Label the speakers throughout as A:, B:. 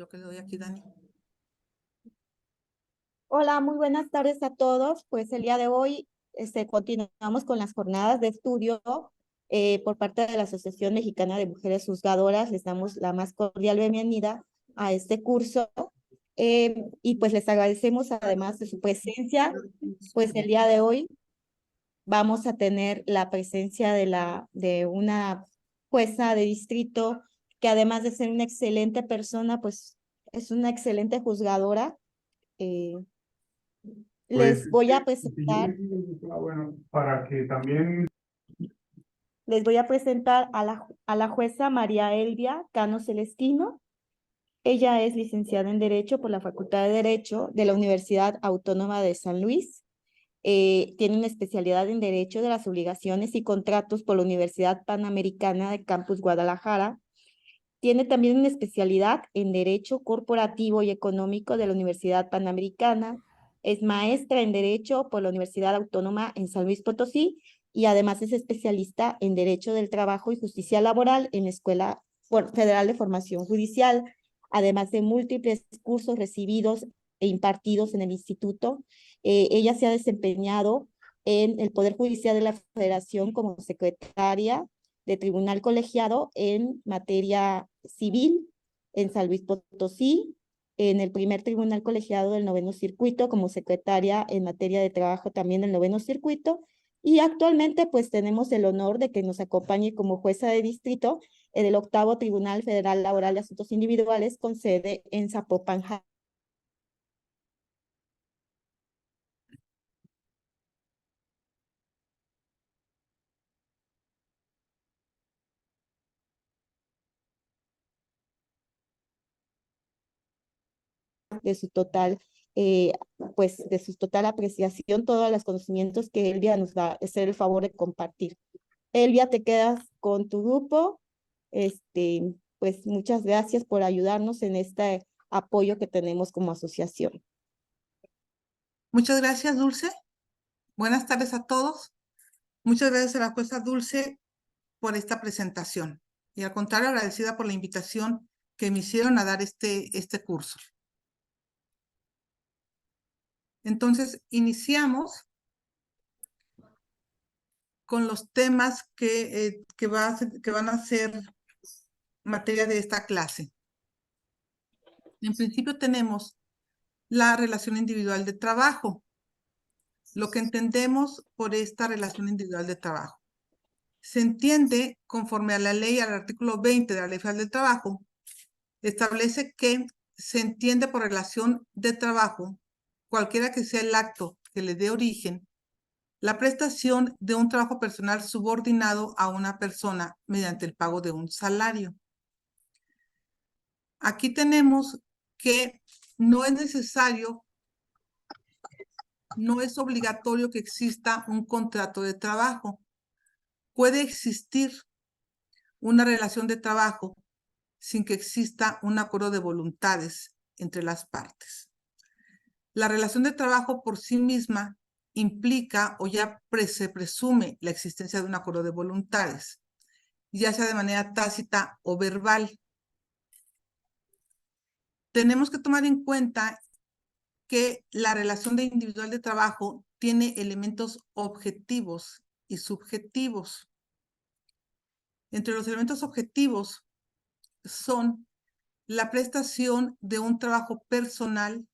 A: Yo que le doy aquí, Dani.
B: Hola, muy buenas tardes a todos. Pues el día de hoy continuamos con las jornadas de estudio por parte de la Asociación Mexicana de Mujeres Juzgadoras. Les damos la más cordial bienvenida a este curso y pues les agradecemos además de su presencia. Pues el día de hoy vamos a tener la presencia de una jueza de distrito que además de ser una excelente persona, pues es una excelente juzgadora. Eh,
C: Pues,
B: Les voy a
C: si yo
B: presentar,
C: les digo que está bueno, para que también
B: les voy a presentar a la jueza María Elvia Cano Celestino. Ella es licenciada en Derecho por la Facultad de Derecho de la Universidad Autónoma de San Luis. Tiene una especialidad en Derecho de las Obligaciones y Contratos por la Universidad Panamericana de Campus Guadalajara. Tiene también una especialidad en Derecho Corporativo y Económico de la Universidad Panamericana. Es maestra en Derecho por la Universidad Autónoma en San Luis Potosí y además es especialista en Derecho del Trabajo y Justicia Laboral en la Escuela Federal de Formación Judicial, además de múltiples cursos recibidos e impartidos en el instituto. Ella se ha desempeñado en el Poder Judicial de la Federación como secretaria de tribunal colegiado en materia civil en San Luis Potosí, en el primer tribunal colegiado del noveno circuito como secretaria en materia de trabajo también del noveno circuito, y actualmente pues tenemos el honor de que nos acompañe como jueza de distrito en el octavo Tribunal Federal Laboral de Asuntos Individuales con sede en Zapopan, de su total, pues de su total apreciación, todos los conocimientos que Elvia nos va a hacer el favor de compartir. Elvia, te quedas con tu grupo. Pues muchas gracias por ayudarnos en este apoyo que tenemos como asociación.
A: Muchas gracias, Dulce. Buenas tardes a todos. Muchas gracias a la jueza Dulce por esta presentación. Y al contrario, agradecida por la invitación que me hicieron a dar este curso. Entonces, iniciamos con los temas que van a ser materia de esta clase. En principio tenemos la relación individual de trabajo. Lo que entendemos por esta relación individual de trabajo. Se entiende conforme a la ley, al artículo 20 de la Ley Federal del Trabajo, establece que se entiende por relación de trabajo, cualquiera que sea el acto que le dé origen, la prestación de un trabajo personal subordinado a una persona mediante el pago de un salario. Aquí tenemos que no es necesario, no es obligatorio que exista un contrato de trabajo. Puede existir una relación de trabajo sin que exista un acuerdo de voluntades entre las partes. La relación de trabajo por sí misma implica o ya se presume la existencia de un acuerdo de voluntades, ya sea de manera tácita o verbal. Tenemos que tomar en cuenta que la relación de individual de trabajo tiene elementos objetivos y subjetivos. Entre los elementos objetivos son la prestación de un trabajo personal,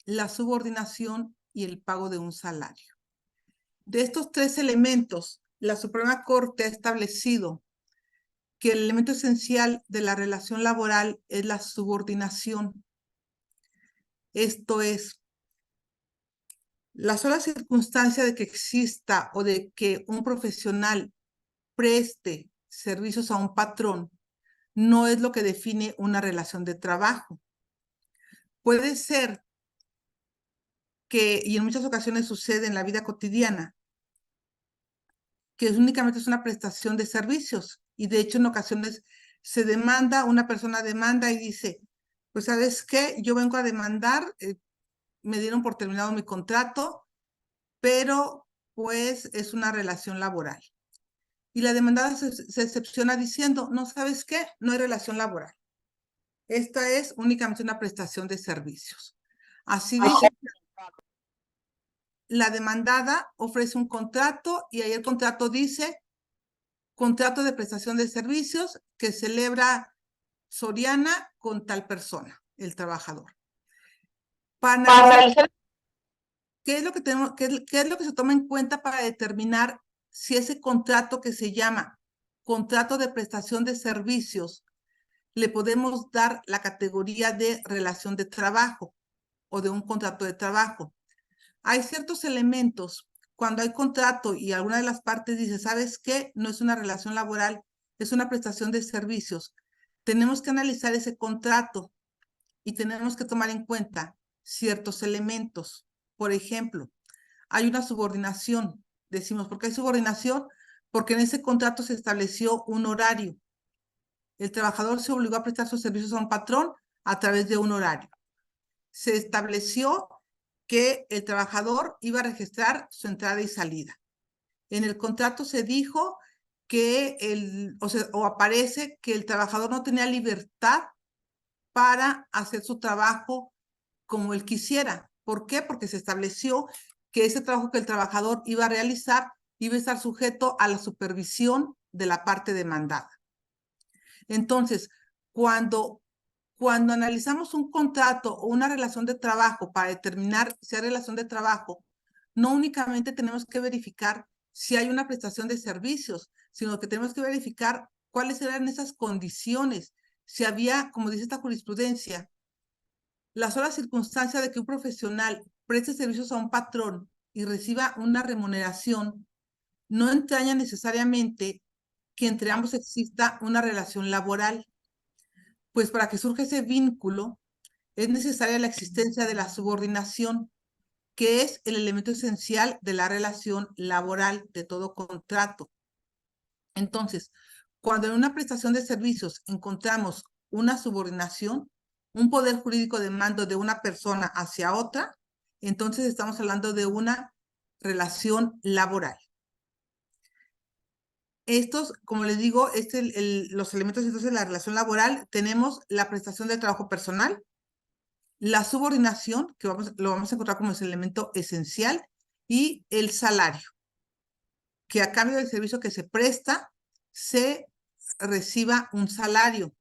A: la subordinación y el pago de un salario. De estos tres elementos, la Suprema Corte ha establecido que el elemento esencial de la relación laboral es la subordinación. Esto es, la sola circunstancia de que exista o de que un profesional preste servicios a un patrón no es lo que define una relación de trabajo. Puede ser que, y en muchas ocasiones sucede en la vida cotidiana, que únicamente es una prestación de servicios. Y de hecho en ocasiones se demanda, una persona demanda y dice, pues ¿sabes qué? Yo vengo a demandar, me dieron por terminado mi contrato, pero pues es una relación laboral. Y la demandada se excepciona diciendo, no, ¿sabes qué? No hay relación laboral. Esta es únicamente una prestación de servicios. Así dice, la demandada ofrece un contrato y ahí el contrato dice contrato de prestación de servicios que celebra Soriana con tal persona, el trabajador. Para analizar qué es lo que tenemos, qué es lo que se toma en cuenta para determinar si ese contrato que se llama contrato de prestación de servicios le podemos dar la categoría de relación de trabajo o de un contrato de trabajo. Hay ciertos elementos cuando hay contrato y alguna de las partes dice, ¿sabes qué? No es una relación laboral, es una prestación de servicios. Tenemos que analizar ese contrato y tenemos que tomar en cuenta ciertos elementos. Por ejemplo, hay una subordinación. Decimos, ¿por qué hay subordinación? Porque en ese contrato se estableció un horario. El trabajador se obligó a prestar sus servicios a un patrón a través de un horario. Se estableció que el trabajador iba a registrar su entrada y salida. En el contrato se dijo que aparece que el trabajador no tenía libertad para hacer su trabajo como él quisiera. ¿Por qué? Porque se estableció que ese trabajo que el trabajador iba a realizar iba a estar sujeto a la supervisión de la parte demandada. Entonces, cuando analizamos un contrato o una relación de trabajo para determinar si hay relación de trabajo, no únicamente tenemos que verificar si hay una prestación de servicios, sino que tenemos que verificar cuáles eran esas condiciones, si había, como dice esta jurisprudencia, la sola circunstancia de que un profesional preste servicios a un patrón y reciba una remuneración, no entraña necesariamente que entre ambos exista una relación laboral. Pues para que surja ese vínculo, es necesaria la existencia de la subordinación, que es el elemento esencial de la relación laboral de todo contrato. Entonces, cuando en una prestación de servicios encontramos una subordinación, un poder jurídico de mando de una persona hacia otra, entonces estamos hablando de una relación laboral. Estos, como les digo, los elementos entonces de la relación laboral, tenemos la prestación del trabajo personal, la subordinación, que lo vamos a encontrar como ese elemento esencial, y el salario, que a cambio del servicio que se presta, se reciba un salario.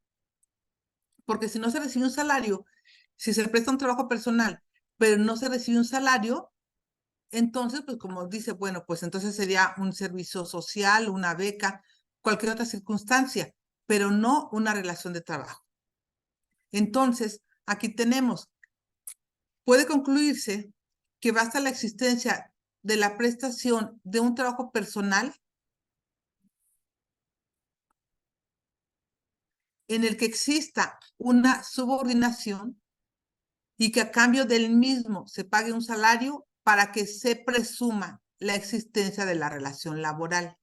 A: Porque si no se recibe un salario, si se presta un trabajo personal, pero no se recibe un salario, entonces, pues como dice, bueno, pues entonces sería un servicio social, una beca, cualquier otra circunstancia, pero no una relación de trabajo. Entonces, aquí tenemos, puede concluirse que basta la existencia de la prestación de un trabajo personal en el que exista una subordinación y que a cambio del mismo se pague un salario para que se presuma la existencia de la relación laboral.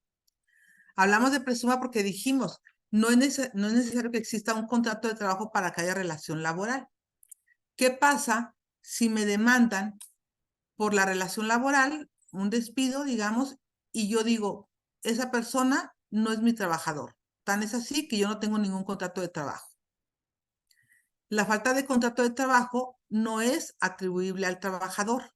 A: Hablamos de presuma porque dijimos, no es necesario que exista un contrato de trabajo para que haya relación laboral. ¿Qué pasa si me demandan por la relación laboral, un despido, digamos, y yo digo, esa persona no es mi trabajador? Tan es así que yo no tengo ningún contrato de trabajo. La falta de contrato de trabajo no es atribuible al trabajador.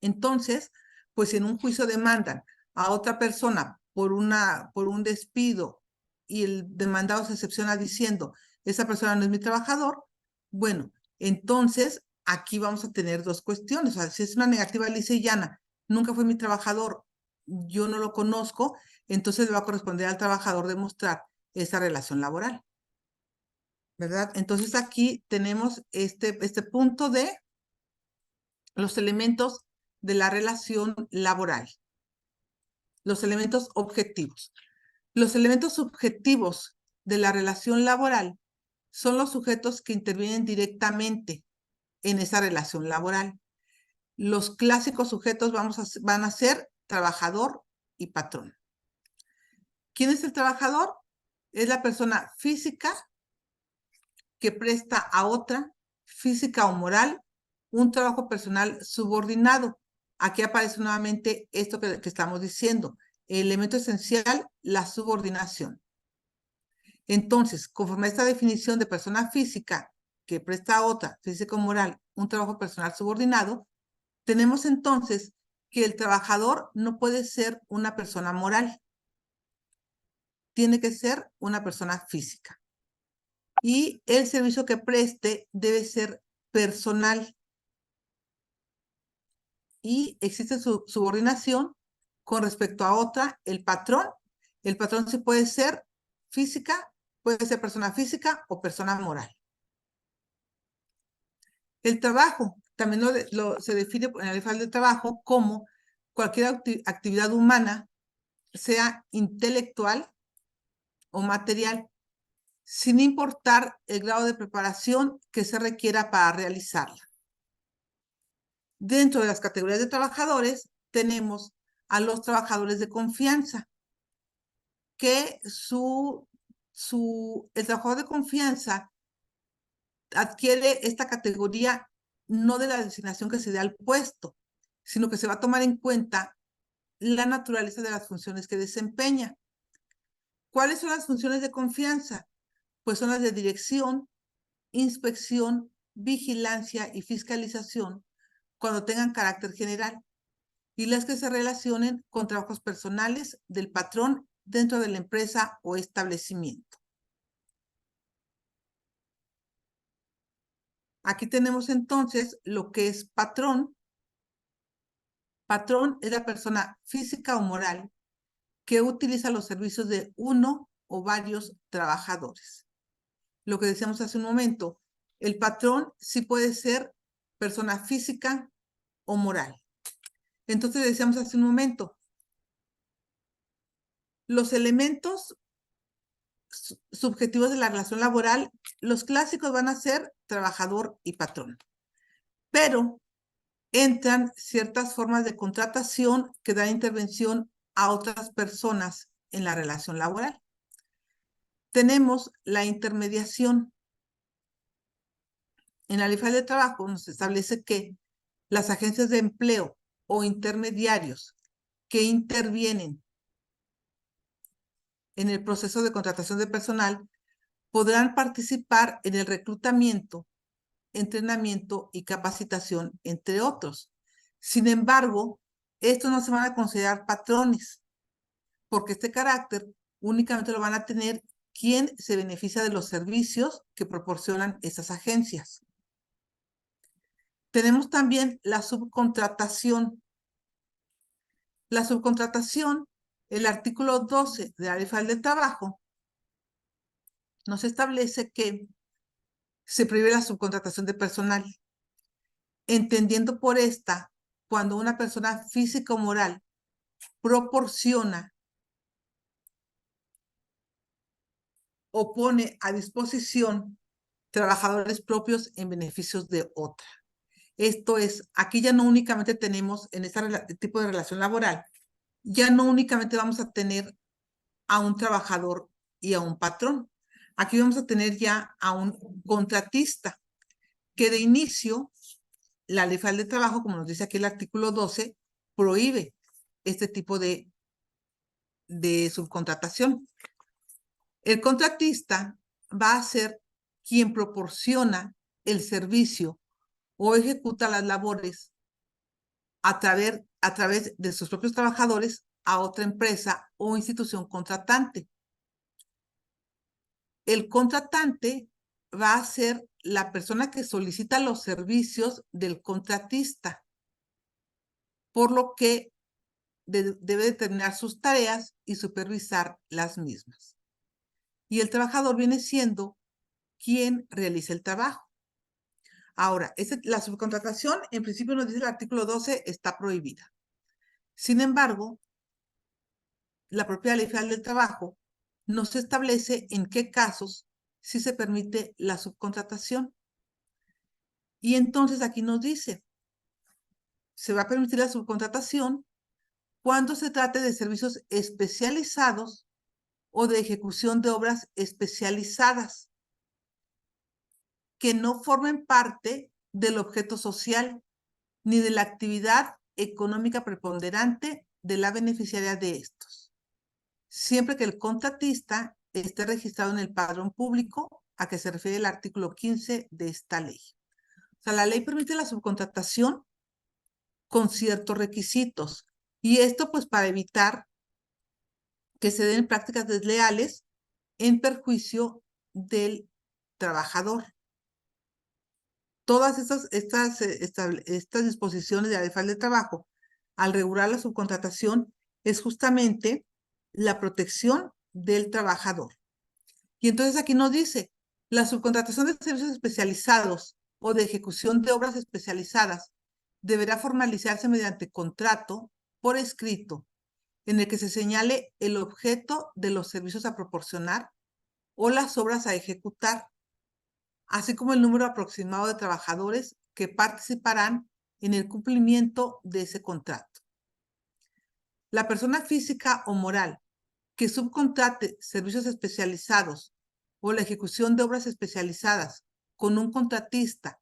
A: Entonces, pues en un juicio demandan a otra persona por un despido y el demandado se excepciona diciendo, esa persona no es mi trabajador, bueno, entonces aquí vamos a tener dos cuestiones. O sea, si es una negativa lisa y llana, nunca fue mi trabajador, yo no lo conozco, entonces le va a corresponder al trabajador demostrar esa relación laboral, ¿verdad? Entonces aquí tenemos este punto de los elementos de la relación laboral, los elementos objetivos. Los elementos subjetivos de la relación laboral son los sujetos que intervienen directamente en esa relación laboral. Los clásicos sujetos van a ser trabajador y patrón. ¿Quién es el trabajador? Es la persona física que presta a otra, física o moral, un trabajo personal subordinado. Aquí aparece nuevamente esto que estamos diciendo. El elemento esencial, la subordinación. Entonces, conforme a esta definición de persona física que presta a otra, física o moral, un trabajo personal subordinado, tenemos entonces que el trabajador no puede ser una persona moral. Tiene que ser una persona física. Y el servicio que preste debe ser personal. Y existe su subordinación con respecto a otra, el patrón. El patrón sí puede ser física, puede ser persona física o persona moral. El trabajo también se define en la ley federal del trabajo como cualquier actividad humana, sea intelectual o material, sin importar el grado de preparación que se requiera para realizarla. Dentro de las categorías de trabajadores tenemos a los trabajadores de confianza, que el trabajador de confianza adquiere esta categoría no de la designación que se da al puesto, sino que se va a tomar en cuenta la naturaleza de las funciones que desempeña. ¿Cuáles son las funciones de confianza? Pues son las de dirección, inspección, vigilancia y fiscalización cuando tengan carácter general, y las que se relacionen con trabajos personales del patrón dentro de la empresa o establecimiento. Aquí tenemos entonces lo que es patrón. Patrón es la persona física o moral que utiliza los servicios de uno o varios trabajadores. Lo que decíamos hace un momento, el patrón sí puede ser persona física o moral. Entonces decíamos hace un momento, los elementos subjetivos de la relación laboral, los clásicos van a ser trabajador y patrón. Pero entran ciertas formas de contratación que dan intervención a otras personas en la relación laboral. Tenemos la intermediación. En la Ley Federal de Trabajo nos establece que las agencias de empleo o intermediarios que intervienen en el proceso de contratación de personal podrán participar en el reclutamiento, entrenamiento y capacitación, entre otros. Sin embargo, estos no se van a considerar patrones, porque este carácter únicamente lo van a tener quien se beneficia de los servicios que proporcionan esas agencias. Tenemos también la subcontratación. La subcontratación, el artículo 12 de la Ley Federal del Trabajo, nos establece que se prohíbe la subcontratación de personal, entendiendo por esta cuando una persona física o moral proporciona o pone a disposición trabajadores propios en beneficios de otra. Esto es, aquí ya no únicamente tenemos en este tipo de relación laboral, ya no únicamente vamos a tener a un trabajador y a un patrón. Aquí vamos a tener ya a un contratista, que de inicio la Ley Federal de Trabajo, como nos dice aquí el artículo 12, prohíbe este tipo de subcontratación. El contratista va a ser quien proporciona el servicio o ejecuta las labores a través de sus propios trabajadores a otra empresa o institución contratante. El contratante va a ser la persona que solicita los servicios del contratista, por lo que debe determinar sus tareas y supervisar las mismas. Y el trabajador viene siendo quien realiza el trabajo. Ahora, la subcontratación, en principio nos dice el artículo 12, está prohibida. Sin embargo, la propia Ley Federal del Trabajo nos establece en qué casos sí se permite la subcontratación. Y entonces aquí nos dice, se va a permitir la subcontratación cuando se trate de servicios especializados o de ejecución de obras especializadas que no formen parte del objeto social ni de la actividad económica preponderante de la beneficiaria de estos, siempre que el contratista esté registrado en el padrón público a que se refiere el artículo 15 de esta ley. O sea, la ley permite la subcontratación con ciertos requisitos. Y esto pues para evitar que se den prácticas desleales en perjuicio del trabajador. Todas estas disposiciones de la Ley Federal del Trabajo, al regular la subcontratación, es justamente la protección del trabajador. Y entonces aquí nos dice, la subcontratación de servicios especializados o de ejecución de obras especializadas deberá formalizarse mediante contrato por escrito, en el que se señale el objeto de los servicios a proporcionar o las obras a ejecutar, así como el número aproximado de trabajadores que participarán en el cumplimiento de ese contrato. La persona física o moral que subcontrate servicios especializados o la ejecución de obras especializadas con un contratista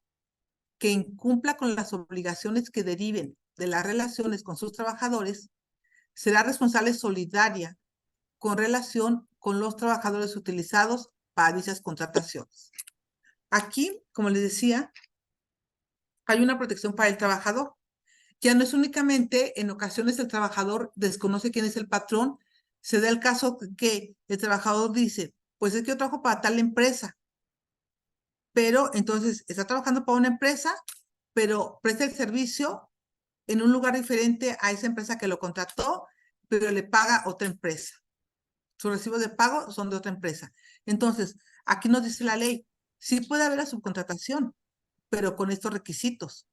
A: que incumpla con las obligaciones que deriven de las relaciones con sus trabajadores, será responsable solidaria con relación con los trabajadores utilizados para dichas contrataciones. Aquí, como les decía, hay una protección para el trabajador. Ya no es únicamente, en ocasiones el trabajador desconoce quién es el patrón, se da el caso que el trabajador dice, pues es que yo trabajo para tal empresa, pero entonces está trabajando para una empresa, pero presta el servicio en un lugar diferente a esa empresa que lo contrató, pero le paga otra empresa. Sus recibos de pago son de otra empresa. Entonces, aquí nos dice la ley, sí puede haber la subcontratación, pero con estos requisitos.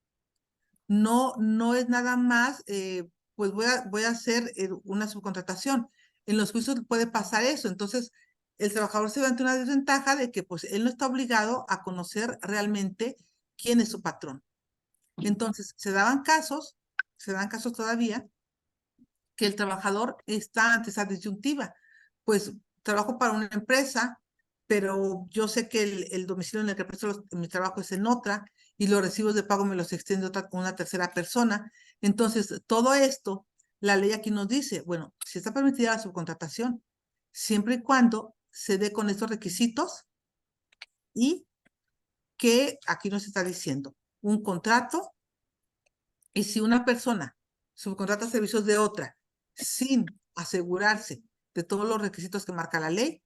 A: No es nada más, pues voy a hacer una subcontratación. En los juicios puede pasar eso. Entonces, el trabajador se ve ante una desventaja de que pues él no está obligado a conocer realmente quién es su patrón. Entonces, se dan casos todavía, que el trabajador está ante esa disyuntiva. Pues trabajo para una empresa, pero yo sé que el domicilio en el que presto mi trabajo es en otra y los recibos de pago me los extiende una tercera persona. Entonces, todo esto, la ley aquí nos dice, bueno, si está permitida la subcontratación, siempre y cuando se dé con estos requisitos y que aquí nos está diciendo un contrato, y si una persona subcontrata servicios de otra sin asegurarse de todos los requisitos que marca la ley,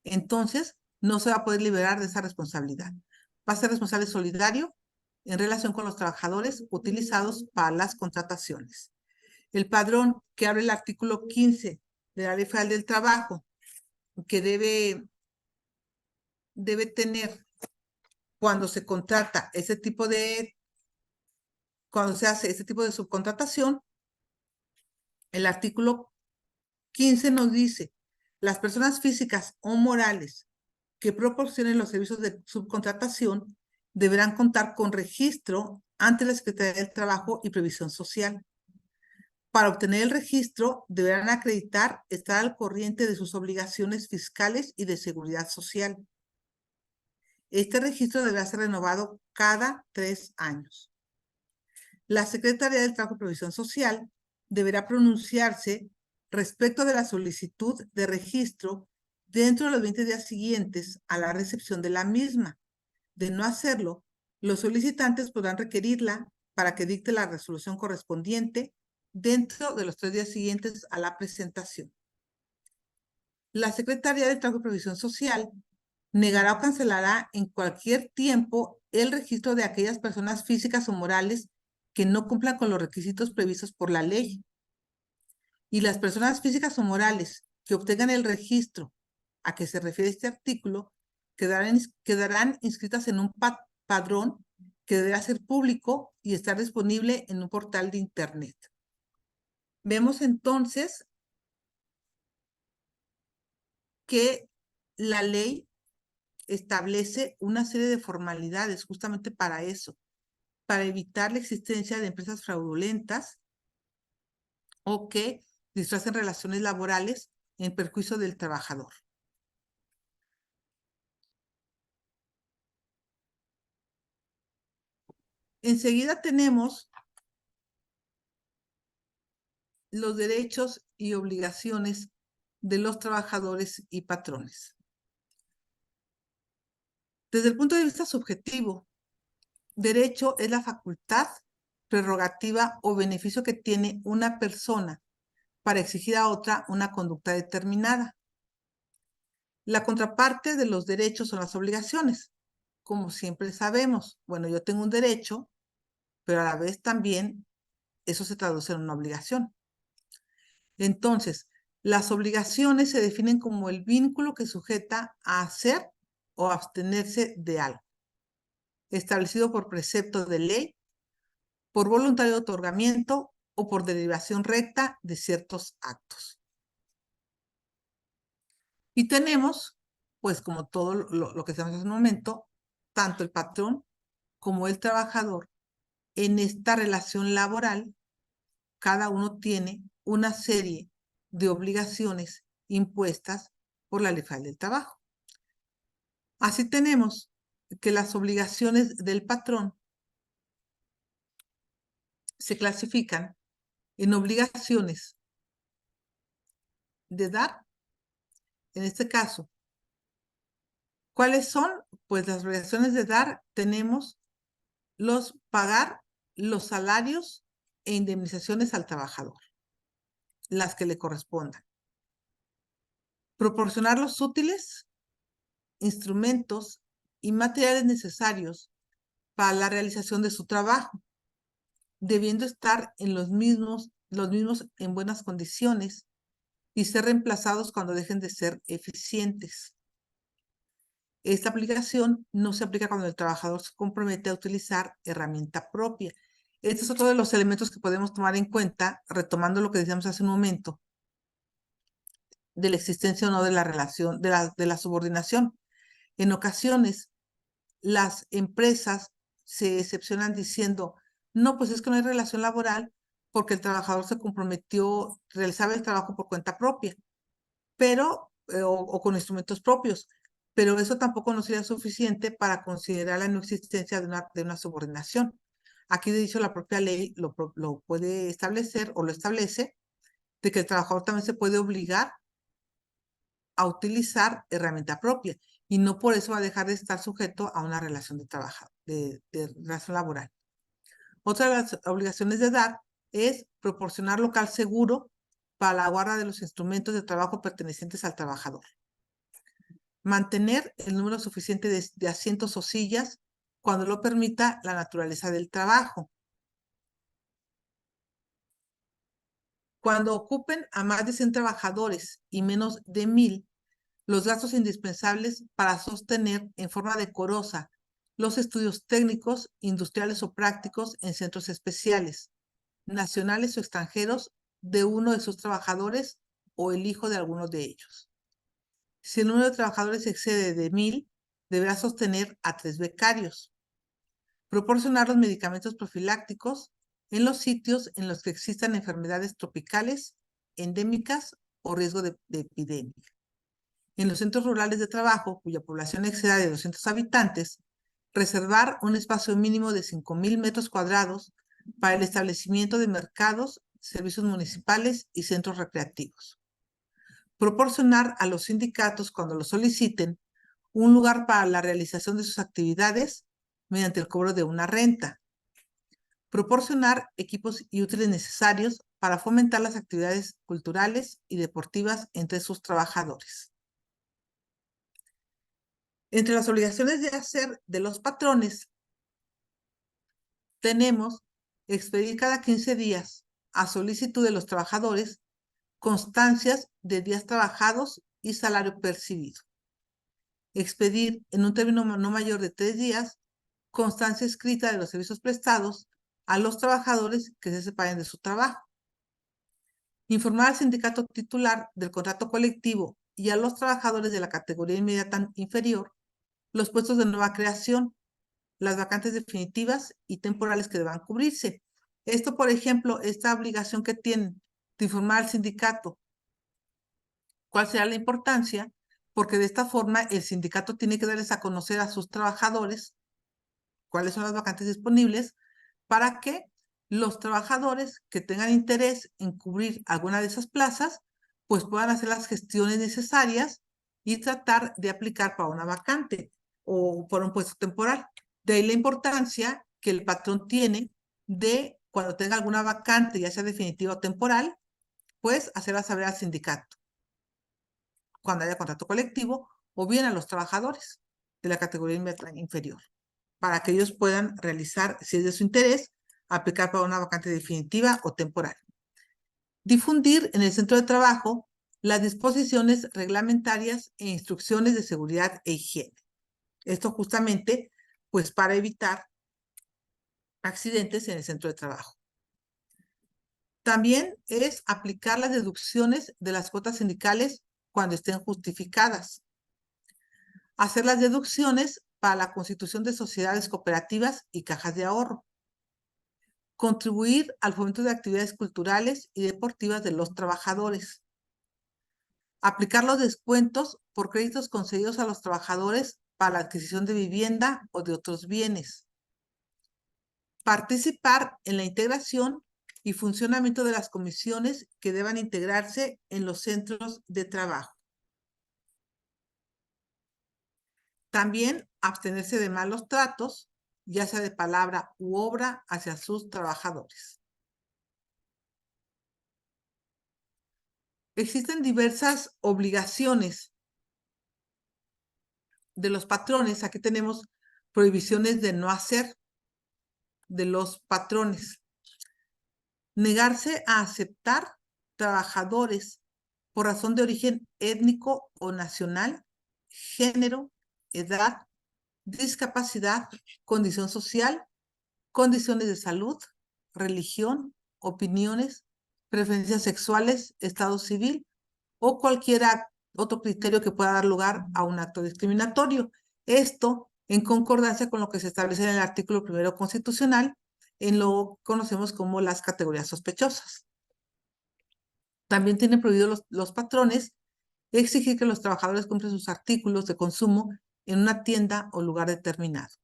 A: entonces no se va a poder liberar de esa responsabilidad. Va a ser responsable solidario en relación con los trabajadores utilizados para las contrataciones. El padrón que abre el artículo 15 de la Ley Federal del Trabajo, que debe tener cuando se contrata cuando se hace ese tipo de subcontratación, el artículo 15 nos dice, las personas físicas o morales que proporcionen los servicios de subcontratación deberán contar con registro ante la Secretaría del Trabajo y Previsión Social. Para obtener el registro, deberán acreditar estar al corriente de sus obligaciones fiscales y de seguridad social. Este registro deberá ser renovado cada 3 años. La Secretaría del Trabajo y Previsión Social deberá pronunciarse respecto de la solicitud de registro dentro de los 20 días siguientes a la recepción de la misma. De no hacerlo, los solicitantes podrán requerirla para que dicte la resolución correspondiente dentro de los 3 días siguientes a la presentación. La Secretaría del Trabajo y Previsión Social negará o cancelará en cualquier tiempo el registro de aquellas personas físicas o morales que no cumplan con los requisitos previstos por la ley. Y las personas físicas o morales que obtengan el registro a que se refiere este artículo quedarán inscritas en un padrón que deberá ser público y estar disponible en un portal de internet. Vemos entonces que la ley establece una serie de formalidades justamente para eso, para evitar la existencia de empresas fraudulentas o que disfracen relaciones laborales en perjuicio del trabajador. Enseguida tenemos los derechos y obligaciones de los trabajadores y patrones. Desde el punto de vista subjetivo, derecho es la facultad, prerrogativa o beneficio que tiene una persona para exigir a otra una conducta determinada. La contraparte de los derechos son las obligaciones. Como siempre sabemos, bueno, yo tengo un derecho, pero a la vez también eso se traduce en una obligación. Entonces, las obligaciones se definen como el vínculo que sujeta a hacer o abstenerse de algo, establecido por precepto de ley, por voluntario otorgamiento o por derivación recta de ciertos actos. Y tenemos, pues como todo lo que estamos hace un momento, tanto el patrón como el trabajador en esta relación laboral, cada uno tiene una serie de obligaciones impuestas por la Ley Federal del Trabajo. Así tenemos que las obligaciones del patrón se clasifican en obligaciones de dar, en este caso. ¿Cuáles son? Pues las obligaciones de dar tenemos pagar los salarios e indemnizaciones al trabajador, las que le correspondan. Proporcionar los útiles, instrumentos y materiales necesarios para la realización de su trabajo, debiendo estar en los mismos en buenas condiciones y ser reemplazados cuando dejen de ser eficientes. Esta aplicación no se aplica cuando el trabajador se compromete a utilizar herramienta propia. Este es otro de los elementos que podemos tomar en cuenta, retomando lo que decíamos hace un momento, de la existencia o no de la relación, de la subordinación. En ocasiones, las empresas se excepcionan diciendo, no, pues es que no hay relación laboral porque el trabajador se comprometió, realizaba el trabajo por cuenta propia, pero, o con instrumentos propios, pero eso tampoco no sería suficiente para considerar la no existencia de una subordinación. Aquí, de hecho, la propia ley lo puede establecer o lo establece, de que el trabajador también se puede obligar a utilizar herramienta propia y no por eso va a dejar de estar sujeto a una relación de trabajo, de relación laboral. Otra de las obligaciones de dar es proporcionar local seguro para la guarda de los instrumentos de trabajo pertenecientes al trabajador. Mantener el número suficiente de asientos o sillas cuando lo permita la naturaleza del trabajo. Cuando ocupen a más de 100 trabajadores y menos de 1000, los gastos indispensables para sostener en forma decorosa los estudios técnicos, industriales o prácticos en centros especiales, nacionales o extranjeros, de uno de sus trabajadores o el hijo de alguno de ellos. Si el número de trabajadores excede de 1000, deberá sostener a 3 becarios. Proporcionar los medicamentos profilácticos en los sitios en los que existan enfermedades tropicales, endémicas o riesgo de epidemia. En los centros rurales de trabajo, cuya población exceda de 200 habitantes, reservar un espacio mínimo de 5,000 metros cuadrados para el establecimiento de mercados, servicios municipales y centros recreativos. Proporcionar a los sindicatos, cuando lo soliciten, un lugar para la realización de sus actividades mediante el cobro de una renta. Proporcionar equipos y útiles necesarios para fomentar las actividades culturales y deportivas entre sus trabajadores. Entre las obligaciones de hacer de los patrones, tenemos expedir cada 15 días, a solicitud de los trabajadores, constancias de días trabajados y salario percibido. Expedir en un término no mayor de 3 días, constancia escrita de los servicios prestados a los trabajadores que se separen de su trabajo. Informar al sindicato titular del contrato colectivo y a los trabajadores de la categoría inmediata inferior los puestos de nueva creación, las vacantes definitivas y temporales que deban cubrirse. Esto, por ejemplo, esta obligación que tienen de informar al sindicato cuál será la importancia, porque de esta forma el sindicato tiene que darles a conocer a sus trabajadores cuáles son las vacantes disponibles para que los trabajadores que tengan interés en cubrir alguna de esas plazas, pues puedan hacer las gestiones necesarias y tratar de aplicar para una vacante. o por un puesto temporal. De ahí la importancia que el patrón tiene de cuando tenga alguna vacante, ya sea definitiva o temporal, pues hacerla saber al sindicato cuando haya contrato colectivo o bien a los trabajadores de la categoría inferior, para que ellos puedan realizar, si es de su interés, aplicar para una vacante definitiva o temporal. Difundir en el centro de trabajo las disposiciones reglamentarias e instrucciones de seguridad e higiene. Esto justamente, pues, para evitar accidentes en el centro de trabajo. También es aplicar las deducciones de las cuotas sindicales cuando estén justificadas. Hacer las deducciones para la constitución de sociedades cooperativas y cajas de ahorro. Contribuir al fomento de actividades culturales y deportivas de los trabajadores. Aplicar los descuentos por créditos concedidos a los trabajadores para la adquisición de vivienda o de otros bienes. Participar en la integración y funcionamiento de las comisiones que deban integrarse en los centros de trabajo. También abstenerse de malos tratos, ya sea de palabra u obra, hacia sus trabajadores. Existen diversas obligaciones de los patrones. Aquí tenemos prohibiciones de no hacer de los patrones. Negarse a aceptar trabajadores por razón de origen étnico o nacional, género, edad, discapacidad, condición social, condiciones de salud, religión, opiniones, preferencias sexuales, estado civil o cualquier otro criterio que pueda dar lugar a un acto discriminatorio. Esto en concordancia con lo que se establece en el artículo 1 constitucional, en lo que conocemos como las categorías sospechosas. También tienen prohibido los patrones exigir que los trabajadores compren sus artículos de consumo en una tienda o lugar determinado.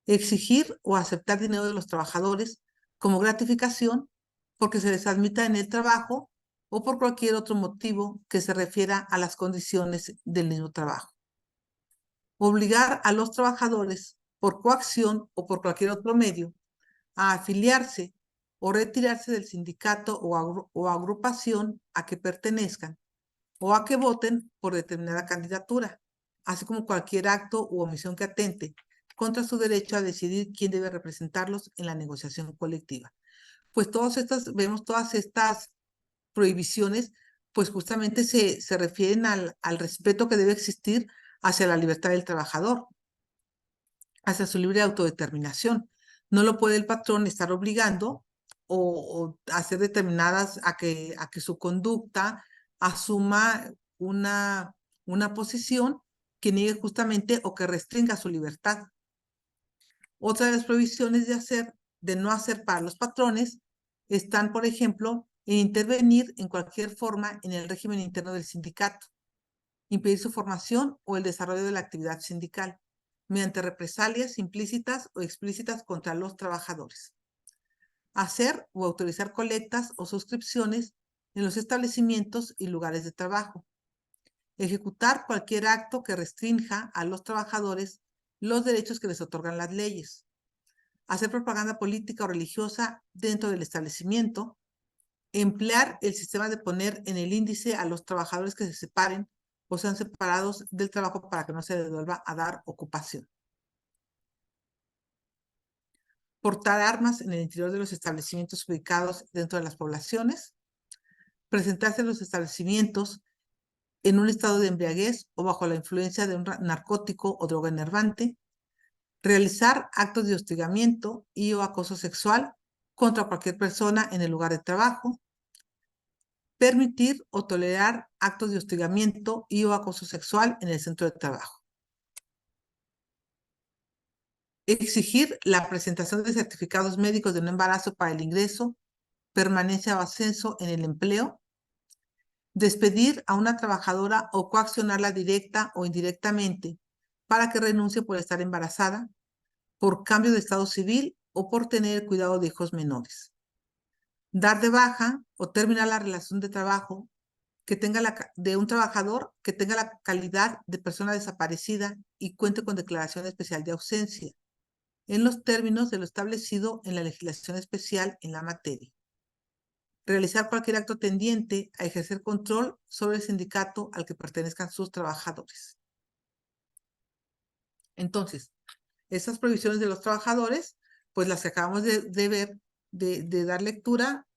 A: Exigir o aceptar dinero de los trabajadores como gratificación porque se les admita en el trabajo o por cualquier otro motivo que se refiera a las condiciones del mismo trabajo. Obligar a los trabajadores por coacción o por cualquier otro medio a afiliarse o retirarse del sindicato o agrupación a que pertenezcan o a que voten por determinada candidatura, así como cualquier acto u omisión que atente contra su derecho a decidir quién debe representarlos en la negociación colectiva. Pues vemos todas estas prohibiciones, pues justamente se refieren al respeto que debe existir hacia la libertad del trabajador, hacia su libre autodeterminación. No lo puede el patrón estar obligando o hacer determinadas a que su conducta asuma una posición que niegue justamente o que restringa su libertad. Otra de las prohibiciones de no hacer para los patrones están, por ejemplo, en intervenir en cualquier forma en el régimen interno del sindicato, impedir su formación o el desarrollo de la actividad sindical, mediante represalias implícitas o explícitas contra los trabajadores. Hacer o autorizar colectas o suscripciones en los establecimientos y lugares de trabajo. Ejecutar cualquier acto que restrinja a los trabajadores los derechos que les otorgan las leyes. Hacer propaganda política o religiosa dentro del establecimiento. Emplear el sistema de poner en el índice a los trabajadores que se separen o sean separados del trabajo para que no se les vuelva a dar ocupación. Portar armas en el interior de los establecimientos ubicados dentro de las poblaciones. Presentarse en los establecimientos en un estado de embriaguez o bajo la influencia de un narcótico o droga enervante. Realizar actos de hostigamiento y o acoso sexual contra cualquier persona en el lugar de trabajo. Permitir o tolerar actos de hostigamiento y o acoso sexual en el centro de trabajo. Exigir la presentación de certificados médicos de no embarazo para el ingreso, permanencia o ascenso en el empleo. Despedir a una trabajadora o coaccionarla directa o indirectamente para que renuncie por estar embarazada, por cambio de estado civil o por tener el cuidado de hijos menores. Dar de baja o terminar la relación de trabajo de un trabajador que tenga la calidad de persona desaparecida y cuente con declaración especial de ausencia, en los términos de lo establecido en la legislación especial en la materia. Realizar cualquier acto tendiente a ejercer control sobre el sindicato al que pertenezcan sus trabajadores. Entonces, esas prohibiciones de los trabajadores, pues las que acabamos de ver, de dar lectura,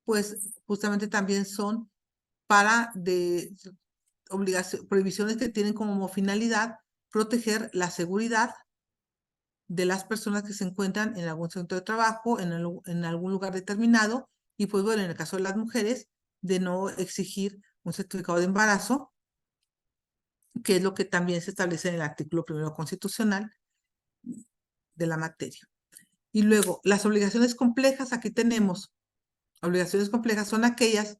A: pues justamente también son para prohibiciones que tienen como finalidad proteger la seguridad de las personas que se encuentran en algún centro de trabajo, en algún lugar determinado, y pues bueno, en el caso de las mujeres, de no exigir un certificado de embarazo, que es lo que también se establece en el artículo 1 constitucional de la materia. Y luego, las obligaciones complejas, aquí tenemos, obligaciones complejas son aquellas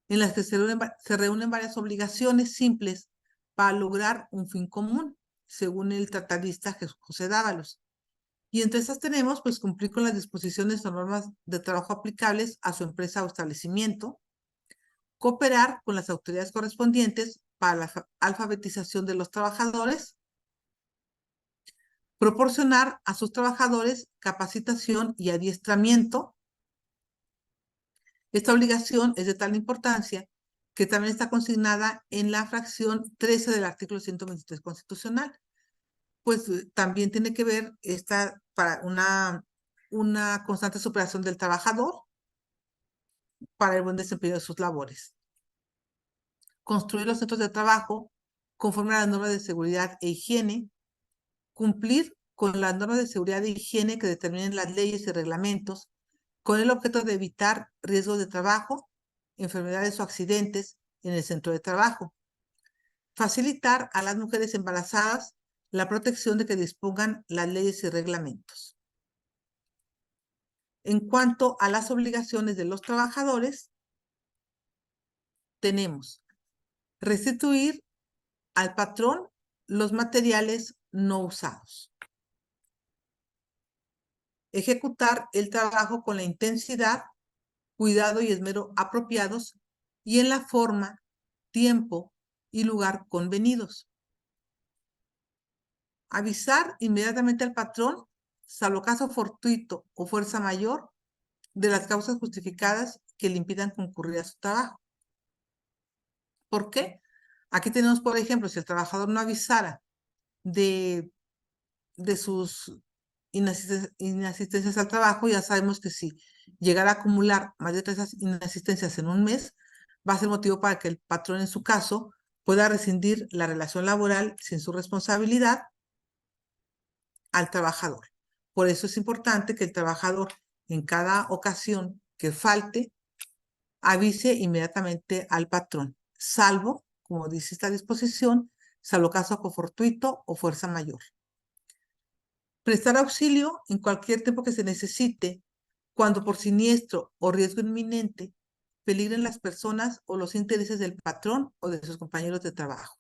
A: en las que se reúnen varias obligaciones simples para lograr un fin común, según el tratadista José Dávalos. Y entre estas tenemos, pues, cumplir con las disposiciones o normas de trabajo aplicables a su empresa o establecimiento, cooperar con las autoridades correspondientes para la alfabetización de los trabajadores, proporcionar a sus trabajadores capacitación y adiestramiento. Esta obligación es de tal importancia que también está consignada en la fracción 13 del artículo 123 constitucional. Pues también tiene que ver para una constante superación del trabajador para el buen desempeño de sus labores. Construir los centros de trabajo conforme a las normas de seguridad e higiene, cumplir con las normas de seguridad e higiene que determinen las leyes y reglamentos con el objeto de evitar riesgos de trabajo, enfermedades o accidentes en el centro de trabajo. Facilitar a las mujeres embarazadas la protección de que dispongan las leyes y reglamentos. En cuanto a las obligaciones de los trabajadores, tenemos restituir al patrón los materiales no usados. Ejecutar el trabajo con la intensidad, cuidado y esmero apropiados y en la forma, tiempo y lugar convenidos. Avisar inmediatamente al patrón, salvo caso fortuito o fuerza mayor, de las causas justificadas que le impidan concurrir a su trabajo. ¿Por qué? Aquí tenemos, por ejemplo, si el trabajador no avisara de sus inasistencias al trabajo, ya sabemos que si llegara a acumular más de 3 inasistencias en un mes, va a ser motivo para que el patrón, en su caso, pueda rescindir la relación laboral sin su responsabilidad al trabajador. Por eso es importante que el trabajador, en cada ocasión que falte, avise inmediatamente al patrón, salvo, como dice esta disposición, salvo caso fortuito o fuerza mayor. Prestar auxilio en cualquier tiempo que se necesite, cuando por siniestro o riesgo inminente peligren las personas o los intereses del patrón o de sus compañeros de trabajo.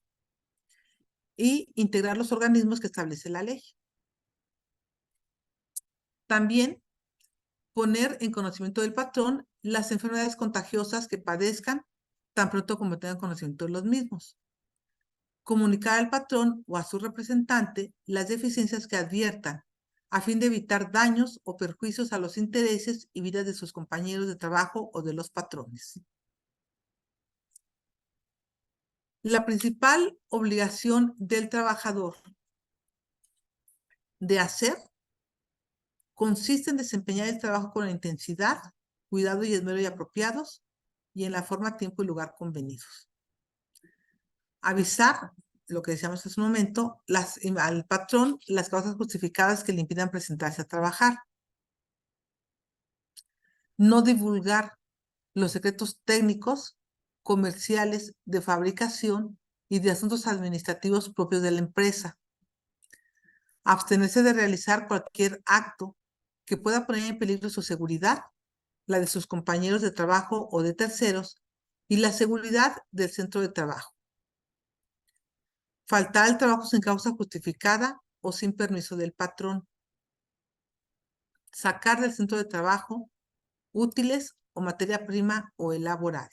A: Y integrar los organismos que establece la ley. También poner en conocimiento del patrón las enfermedades contagiosas que padezcan tan pronto como tengan conocimiento de los mismos. Comunicar al patrón o a su representante las deficiencias que adviertan a fin de evitar daños o perjuicios a los intereses y vidas de sus compañeros de trabajo o de los patrones. La principal obligación del trabajador de hacer consiste en desempeñar el trabajo con la intensidad, cuidado y esmero y apropiados y en la forma, tiempo y lugar convenidos. Avisar, lo que decíamos hace un momento, al patrón las causas justificadas que le impidan presentarse a trabajar. No divulgar los secretos técnicos, comerciales, de fabricación y de asuntos administrativos propios de la empresa. Abstenerse de realizar cualquier acto que pueda poner en peligro su seguridad, la de sus compañeros de trabajo o de terceros, y la seguridad del centro de trabajo. Faltar al trabajo sin causa justificada o sin permiso del patrón. Sacar del centro de trabajo útiles o materia prima o elaborada.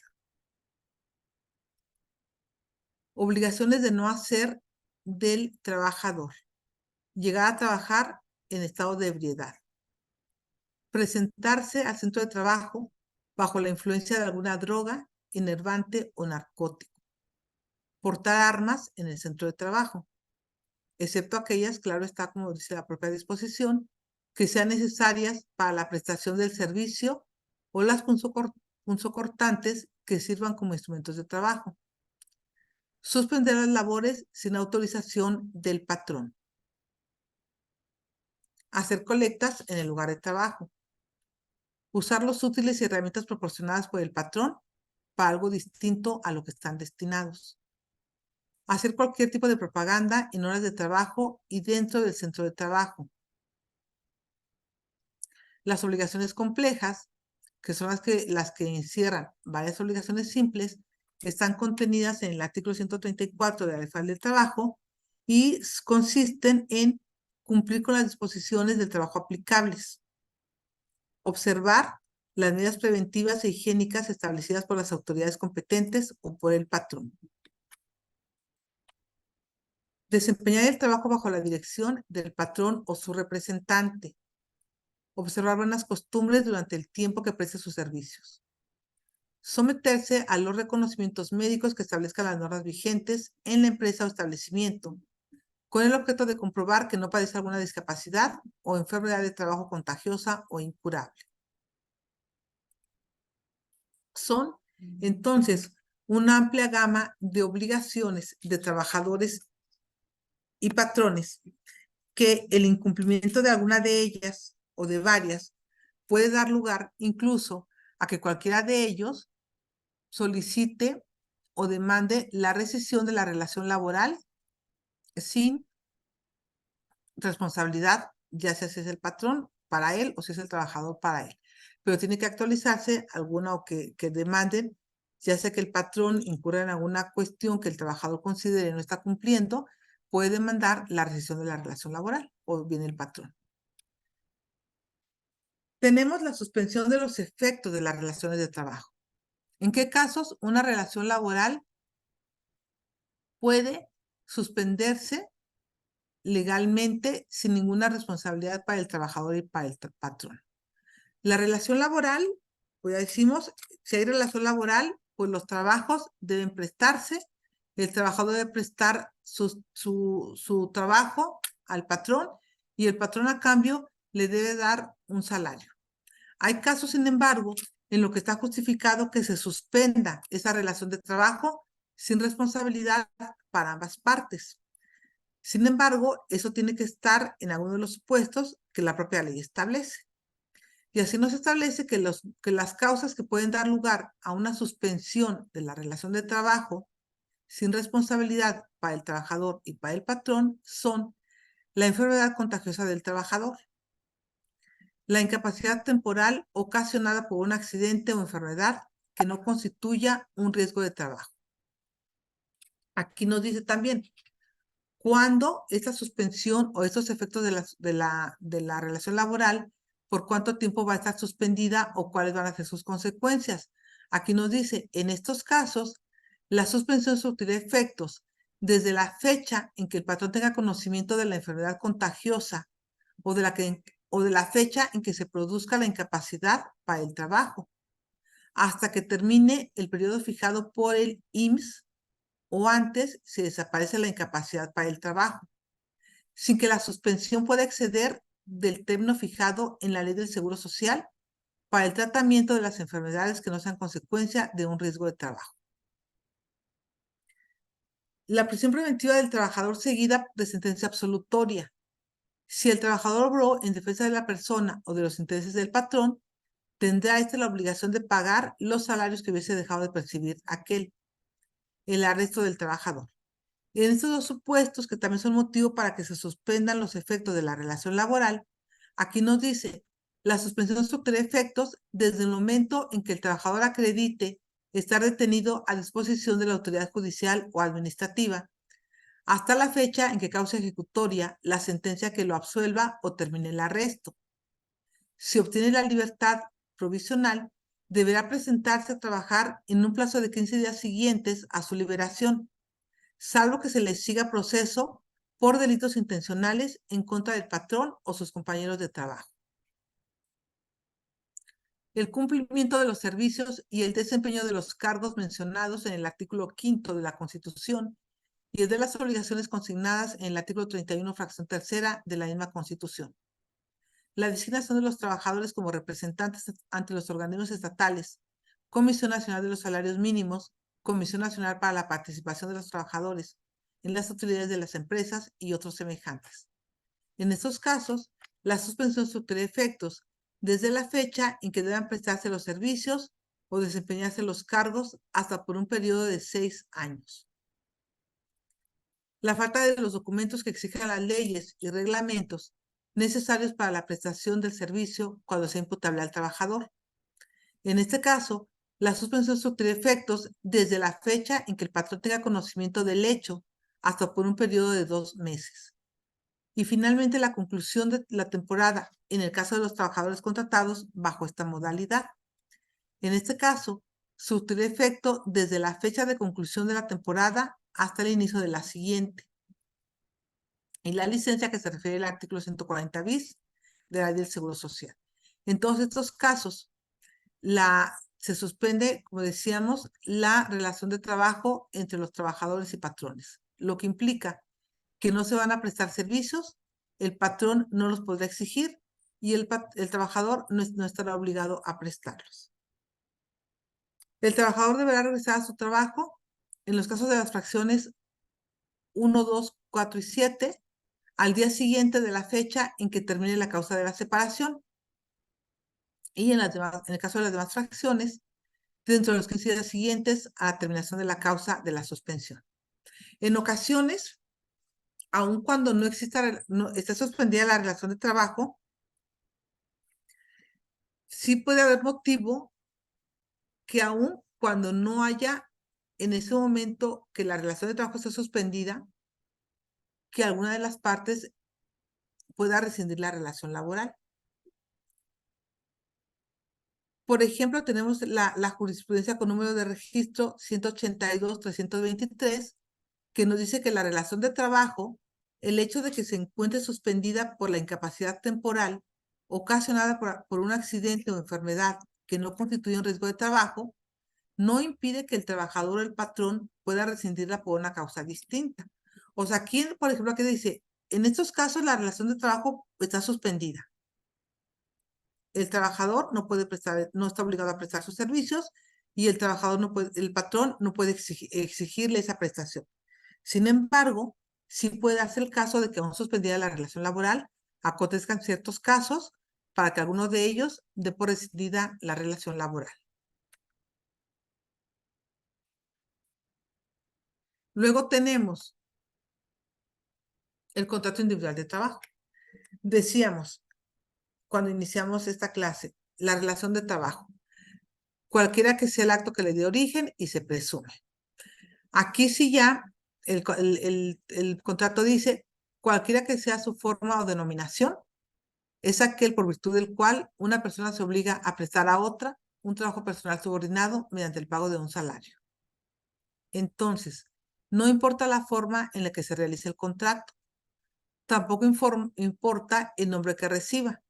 A: Obligaciones de no hacer del trabajador. Llegar a trabajar en estado de ebriedad. Presentarse al centro de trabajo bajo la influencia de alguna droga, enervante o narcótico. Portar armas en el centro de trabajo, excepto aquellas, claro está, como dice la propia disposición, que sean necesarias para la prestación del servicio o las punzocortantes que sirvan como instrumentos de trabajo. Suspender las labores sin autorización del patrón. Hacer colectas en el lugar de trabajo. Usar los útiles y herramientas proporcionadas por el patrón para algo distinto a lo que están destinados. Hacer cualquier tipo de propaganda en horas de trabajo y dentro del centro de trabajo. Las obligaciones complejas, que son las que encierran varias obligaciones simples, están contenidas en el artículo 134 de la Ley Federal del Trabajo y consisten en cumplir con las disposiciones del trabajo aplicables, observar las medidas preventivas e higiénicas establecidas por las autoridades competentes o por el patrón. Desempeñar el trabajo bajo la dirección del patrón o su representante. Observar buenas costumbres durante el tiempo que preste sus servicios. Someterse a los reconocimientos médicos que establezcan las normas vigentes en la empresa o establecimiento, con el objeto de comprobar que no padece alguna discapacidad o enfermedad de trabajo contagiosa o incurable. Son, entonces, una amplia gama de obligaciones de trabajadores y patrones que el incumplimiento de alguna de ellas o de varias puede dar lugar incluso a que cualquiera de ellos solicite o demande la rescisión de la relación laboral sin responsabilidad, ya sea si es el patrón para él o si es el trabajador para él. Pero tiene que actualizarse alguna o que demanden, ya sea que el patrón incurra en alguna cuestión que el trabajador considere no está cumpliendo, puede demandar la rescisión de la relación laboral o bien el patrón. Tenemos la suspensión de los efectos de las relaciones de trabajo. ¿En qué casos una relación laboral puede suspenderse legalmente sin ninguna responsabilidad para el trabajador y para el patrón? La relación laboral, pues ya decimos, si hay relación laboral, pues los trabajos deben prestarse, el trabajador debe prestar su trabajo al patrón y el patrón a cambio le debe dar un salario. Hay casos, sin embargo, en lo que está justificado que se suspenda esa relación de trabajo sin responsabilidad para ambas partes. Sin embargo, eso tiene que estar en alguno de los supuestos que la propia ley establece. Y así nos establece que las causas que pueden dar lugar a una suspensión de la relación de trabajo sin responsabilidad para el trabajador y para el patrón son la enfermedad contagiosa del trabajador, la incapacidad temporal ocasionada por un accidente o enfermedad que no constituya un riesgo de trabajo. Aquí nos dice también cuándo esta suspensión o estos efectos de la relación laboral, por cuánto tiempo va a estar suspendida o cuáles van a ser sus consecuencias. Aquí nos dice, en estos casos, la suspensión surtirá efectos desde la fecha en que el patrón tenga conocimiento de la enfermedad contagiosa o de la fecha en que se produzca la incapacidad para el trabajo, hasta que termine el periodo fijado por el IMSS o antes si desaparece la incapacidad para el trabajo, sin que la suspensión pueda exceder del término fijado en la Ley del Seguro Social para el tratamiento de las enfermedades que no sean consecuencia de un riesgo de trabajo. La prisión preventiva del trabajador seguida de sentencia absolutoria. Si el trabajador obró en defensa de la persona o de los intereses del patrón, tendrá la obligación de pagar los salarios que hubiese dejado de percibir aquel, el arresto del trabajador. En estos dos supuestos, que también son motivo para que se suspendan los efectos de la relación laboral, aquí nos dice, la suspensión surtirá efectos desde el momento en que el trabajador acredite estar detenido a disposición de la autoridad judicial o administrativa, hasta la fecha en que cause ejecutoria la sentencia que lo absuelva o termine el arresto. Si obtiene la libertad provisional, deberá presentarse a trabajar en un plazo de 15 días siguientes a su liberación, salvo que se le siga proceso por delitos intencionales en contra del patrón o sus compañeros de trabajo. El cumplimiento de los servicios y el desempeño de los cargos mencionados en el artículo 5º de la Constitución y el de las obligaciones consignadas en el artículo 31, fracción tercera de la misma Constitución. La designación de los trabajadores como representantes ante los organismos estatales, Comisión Nacional de los Salarios Mínimos, Comisión Nacional para la Participación de los Trabajadores en las utilidades de las empresas y otros semejantes. En estos casos, la suspensión surtirá efectos desde la fecha en que deban prestarse los servicios o desempeñarse los cargos hasta por un periodo de 6 años. La falta de los documentos que exigen las leyes y reglamentos necesarios para la prestación del servicio cuando sea imputable al trabajador. En este caso, la suspensión surtirá efectos desde la fecha en que el patrón tenga conocimiento del hecho hasta por un periodo de 2 meses. Y finalmente, la conclusión de la temporada en el caso de los trabajadores contratados bajo esta modalidad. En este caso, surtirá efecto desde la fecha de conclusión de la temporada hasta el inicio de la siguiente. Y la licencia que se refiere al artículo 140 bis de la Ley del Seguro Social. En todos estos casos, se suspende, como decíamos, la relación de trabajo entre los trabajadores y patrones, lo que implica que no se van a prestar servicios, el patrón no los podrá exigir y el trabajador no estará obligado a prestarlos. El trabajador deberá regresar a su trabajo en los casos de las fracciones 1, 2, 4 y 7 al día siguiente de la fecha en que termine la causa de la separación. Y en el caso de las demás fracciones, dentro de los 15 días siguientes a la terminación de la causa de la suspensión. En ocasiones, aun cuando no esté suspendida la relación de trabajo, sí puede haber motivo que aun cuando no haya en ese momento que la relación de trabajo esté suspendida, que alguna de las partes pueda rescindir la relación laboral. Por ejemplo, tenemos la jurisprudencia con número de registro 182-323, que nos dice que la relación de trabajo, el hecho de que se encuentre suspendida por la incapacidad temporal ocasionada por un accidente o enfermedad que no constituye un riesgo de trabajo, no impide que el trabajador o el patrón pueda rescindirla por una causa distinta. O sea, aquí, por ejemplo, aquí dice, en estos casos la relación de trabajo está suspendida. El trabajador no está obligado a prestar sus servicios y el patrón no puede exigirle esa prestación. Sin embargo, sí puede darse el caso de que aún suspendida la relación laboral, acontezcan ciertos casos para que alguno de ellos dé por rescindida la relación laboral. Luego tenemos el contrato individual de trabajo. Decíamos, cuando iniciamos esta clase, la relación de trabajo, cualquiera que sea el acto que le dé origen y se presume. Aquí sí ya el contrato dice, cualquiera que sea su forma o denominación, es aquel por virtud del cual una persona se obliga a prestar a otra un trabajo personal subordinado mediante el pago de un salario. Entonces, no importa la forma en la que se realice el contrato, tampoco importa el nombre que reciba,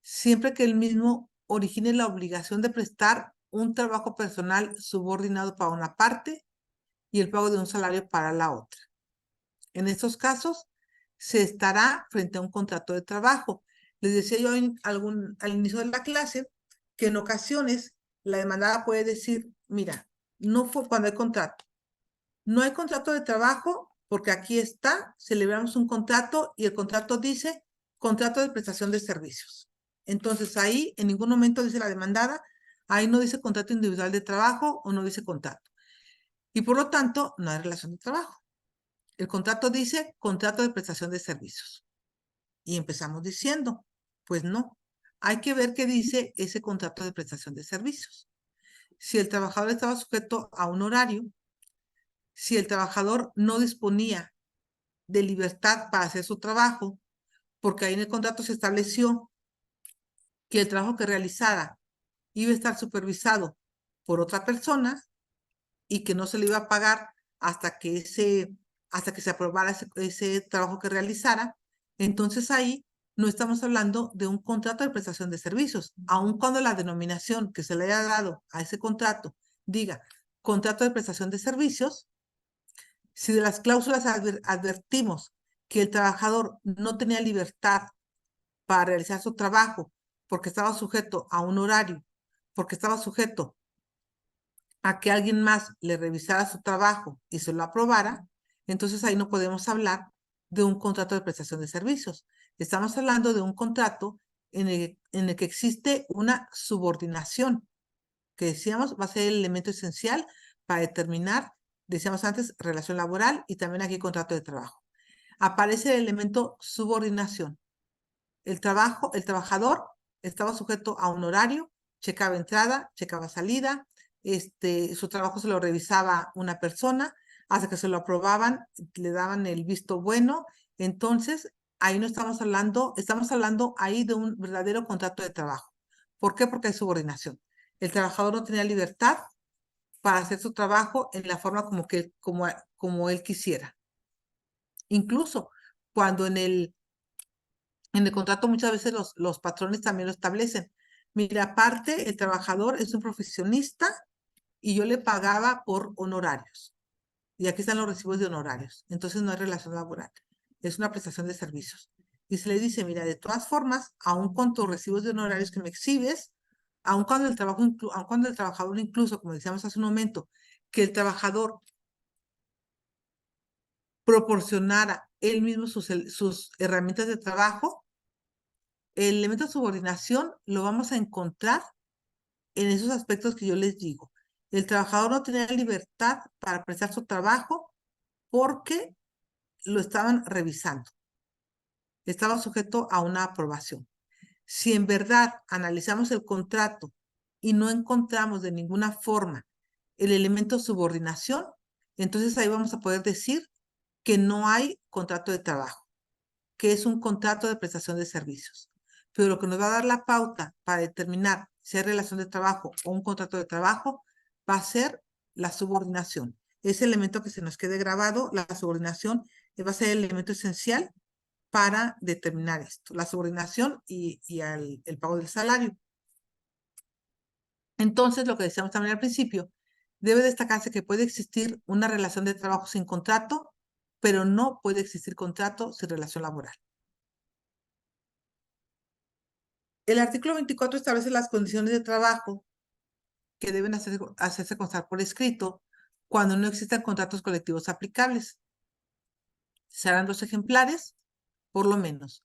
A: siempre que el mismo origine la obligación de prestar un trabajo personal subordinado para una parte y el pago de un salario para la otra. En estos casos, se estará frente a un contrato de trabajo. Les decía yo al inicio de la clase que en ocasiones la demandada puede decir, mira, no fue cuando hay contrato. No hay contrato de trabajo porque aquí está, celebramos un contrato y el contrato dice contrato de prestación de servicios. Entonces ahí en ningún momento dice la demandada, ahí no dice contrato individual de trabajo o no dice contrato. Y por lo tanto, no hay relación de trabajo. El contrato dice contrato de prestación de servicios. Y empezamos diciendo, pues no, hay que ver qué dice ese contrato de prestación de servicios. Si el trabajador estaba sujeto a un horario, si el trabajador no disponía de libertad para hacer su trabajo, porque ahí en el contrato se estableció que el trabajo que realizara iba a estar supervisado por otra persona y que no se le iba a pagar hasta que se aprobara ese trabajo que realizara, entonces ahí no estamos hablando de un contrato de prestación de servicios, aun cuando la denominación que se le haya dado a ese contrato diga contrato de prestación de servicios. Si de las cláusulas advertimos que el trabajador no tenía libertad para realizar su trabajo porque estaba sujeto a un horario, porque estaba sujeto a que alguien más le revisara su trabajo y se lo aprobara, entonces ahí no podemos hablar de un contrato de prestación de servicios. Estamos hablando de un contrato en el que existe una subordinación, que decíamos va a ser el elemento esencial para determinar, decíamos antes, relación laboral y también aquí contrato de trabajo. Aparece el elemento subordinación. El trabajador estaba sujeto a un horario, checaba entrada, checaba salida, su trabajo se lo revisaba una persona, hasta que se lo aprobaban, le daban el visto bueno. Entonces, ahí no estamos hablando ahí de un verdadero contrato de trabajo. ¿Por qué? Porque hay subordinación. El trabajador no tenía libertad para hacer su trabajo en la forma como él quisiera. Incluso cuando en el contrato muchas veces los patrones también lo establecen. Mira, aparte, el trabajador es un profesionista y yo le pagaba por honorarios. Y aquí están los recibos de honorarios. Entonces no hay relación laboral. Es una prestación de servicios. Y se le dice, mira, de todas formas, aun con tus recibos de honorarios que me exhibes, aun cuando el trabajador incluso, como decíamos hace un momento, que el trabajador proporcionara él mismo sus herramientas de trabajo, el elemento de subordinación lo vamos a encontrar en esos aspectos que yo les digo. El trabajador no tenía libertad para prestar su trabajo porque lo estaban revisando. Estaba sujeto a una aprobación. Si en verdad analizamos el contrato y no encontramos de ninguna forma el elemento subordinación, entonces ahí vamos a poder decir que no hay contrato de trabajo, que es un contrato de prestación de servicios. Pero lo que nos va a dar la pauta para determinar si hay relación de trabajo o un contrato de trabajo va a ser la subordinación. Ese elemento que se nos quede grabado, la subordinación, va a ser el elemento esencial para determinar esto, la subordinación y el pago del salario. Entonces, lo que decíamos también al principio, debe destacarse que puede existir una relación de trabajo sin contrato, pero no puede existir contrato sin relación laboral. El artículo 24 establece las condiciones de trabajo que deben hacerse constar por escrito cuando no existan contratos colectivos aplicables. Serán 2 ejemplares, por lo menos,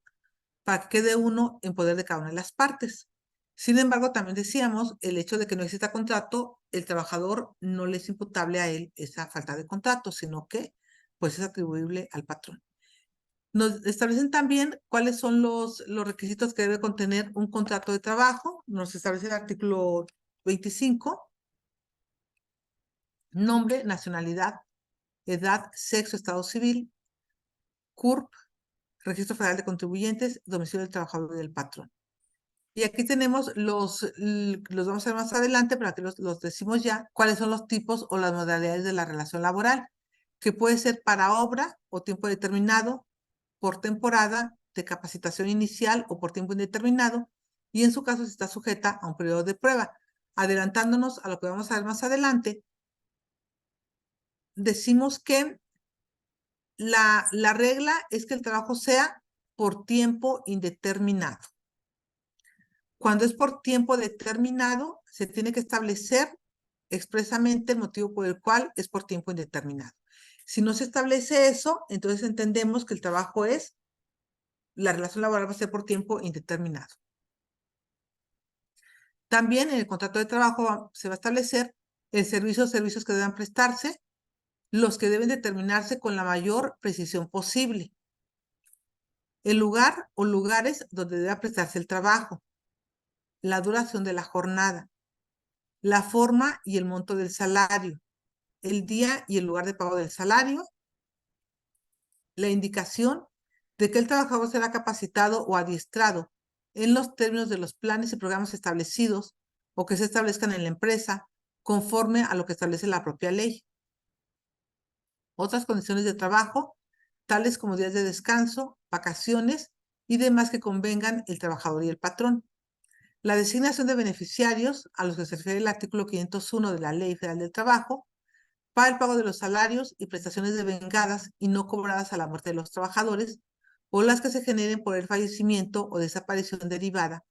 A: para que quede uno en poder de cada una de las partes. Sin embargo, también decíamos, el hecho de que no exista contrato, el trabajador no le es imputable a él esa falta de contrato, sino que pues es atribuible al patrón. Nos establecen también cuáles son los requisitos que debe contener un contrato de trabajo. Nos establece el artículo 25. Nombre, nacionalidad, edad, sexo, estado civil, CURP, Registro Federal de Contribuyentes, domicilio del trabajador y del patrón. Y aquí tenemos los vamos a ver más adelante, pero aquí los decimos ya, cuáles son los tipos o las modalidades de la relación laboral, que puede ser para obra o tiempo determinado, por temporada, de capacitación inicial o por tiempo indeterminado, y en su caso si está sujeta a un periodo de prueba. Adelantándonos a lo que vamos a ver más adelante, decimos que la regla es que el trabajo sea por tiempo indeterminado. Cuando es por tiempo determinado, se tiene que establecer expresamente el motivo por el cual es por tiempo indeterminado. Si no se establece eso, entonces entendemos que el trabajo la relación laboral va a ser por tiempo indeterminado. También en el contrato de trabajo se va a establecer el servicio o servicios que deban prestarse, los que deben determinarse con la mayor precisión posible. El lugar o lugares donde debe prestarse el trabajo, la duración de la jornada, la forma y el monto del salario, el día y el lugar de pago del salario, la indicación de que el trabajador será capacitado o adiestrado en los términos de los planes y programas establecidos o que se establezcan en la empresa conforme a lo que establece la propia ley. otras condiciones de trabajo, tales como días de descanso, vacaciones y demás que convengan el trabajador y el patrón. La designación de beneficiarios, a los que se refiere el artículo 501 de la Ley Federal del Trabajo, para el pago de los salarios y prestaciones devengadas y no cobradas a la muerte de los trabajadores, o las que se generen por el fallecimiento o desaparición derivada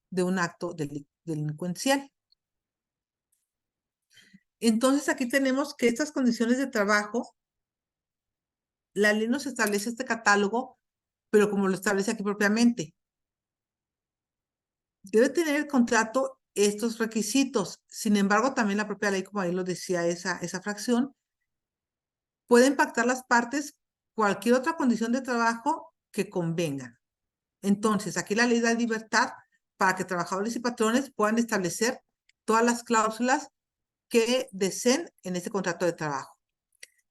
A: de un acto delincuencial. Entonces, aquí tenemos que estas condiciones de trabajo, la ley nos establece este catálogo, pero como lo establece aquí propiamente. Debe tener el contrato estos requisitos. Sin embargo, también la propia ley, como ahí lo decía esa fracción, puede impactar las partes cualquier otra condición de trabajo que convenga. Entonces, aquí la ley da libertad para que trabajadores y patrones puedan establecer todas las cláusulas que deseen en este contrato de trabajo.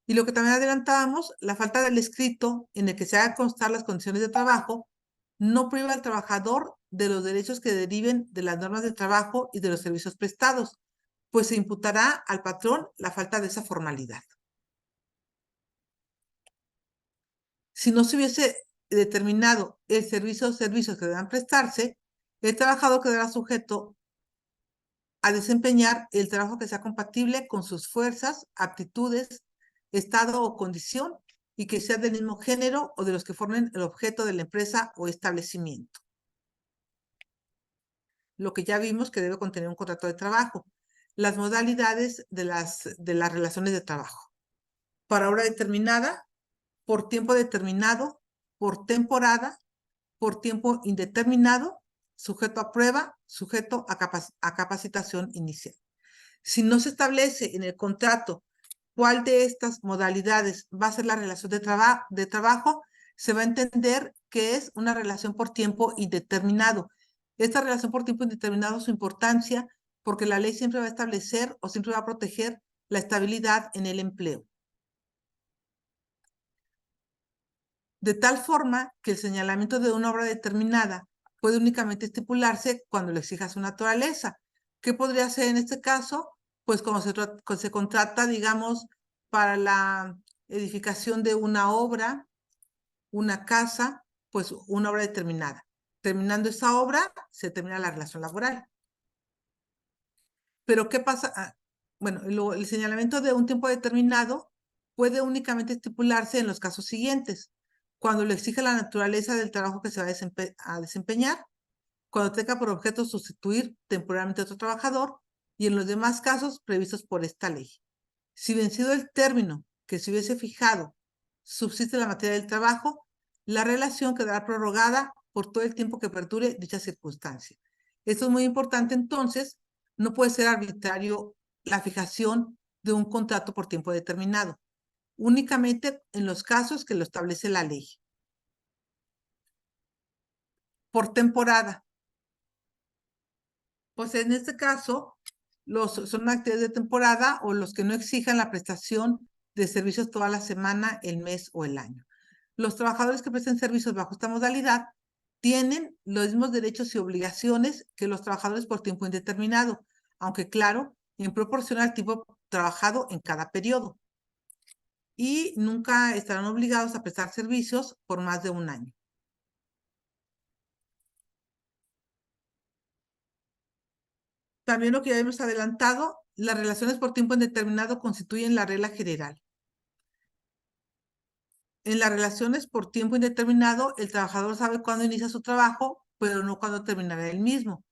A: Y lo que también adelantábamos, la falta del escrito en el que se haga constar las condiciones de trabajo no priva al trabajador de los derechos que deriven de las normas de trabajo y de los servicios prestados, pues se imputará al patrón la falta de esa formalidad. Si no se hubiese determinado el servicio o servicios que deban prestarse, el trabajador quedará sujeto a desempeñar el trabajo que sea compatible con sus fuerzas, aptitudes, estado o condición y que sea del mismo género o de los que formen el objeto de la empresa o establecimiento. Lo que ya vimos que debe contener un contrato de trabajo. Las modalidades de las relaciones de trabajo. Para hora determinada, por tiempo determinado, por temporada, por tiempo indeterminado, sujeto a prueba, sujeto a capacitación inicial. Si no se establece en el contrato cuál de estas modalidades va a ser la relación de trabajo, se va a entender que es una relación por tiempo indeterminado. Esta relación por tiempo indeterminado, su importancia, porque la ley siempre va a establecer o siempre va a proteger la estabilidad en el empleo. De tal forma que el señalamiento de una obra determinada puede únicamente estipularse cuando lo exija su naturaleza. ¿Qué podría ser en este caso? Pues cuando se contrata, digamos, para la edificación de una obra, una casa, pues una obra determinada. Terminando esa obra, se termina la relación laboral. Pero ¿qué pasa? Bueno, el señalamiento de un tiempo determinado puede únicamente estipularse en los casos siguientes: cuando lo exige la naturaleza del trabajo que se va a desempeñar, cuando tenga por objeto sustituir temporalmente a otro trabajador y en los demás casos previstos por esta ley. Si vencido el término que se hubiese fijado subsiste la materia del trabajo, la relación quedará prorrogada por todo el tiempo que perdure dicha circunstancia. Esto es muy importante. Entonces, no puede ser arbitrario la fijación de un contrato por tiempo determinado, únicamente en los casos que lo establece la ley. Por temporada. Pues en este caso, son actividades de temporada o los que no exijan la prestación de servicios toda la semana, el mes o el año. Los trabajadores que presten servicios bajo esta modalidad tienen los mismos derechos y obligaciones que los trabajadores por tiempo indeterminado, aunque claro, en proporción al tiempo trabajado en cada periodo. Y nunca estarán obligados a prestar servicios por más de un año. También lo que ya hemos adelantado, las relaciones por tiempo indeterminado constituyen la regla general. En las relaciones por tiempo indeterminado, el trabajador sabe cuándo inicia su trabajo, pero no cuándo terminará el mismo.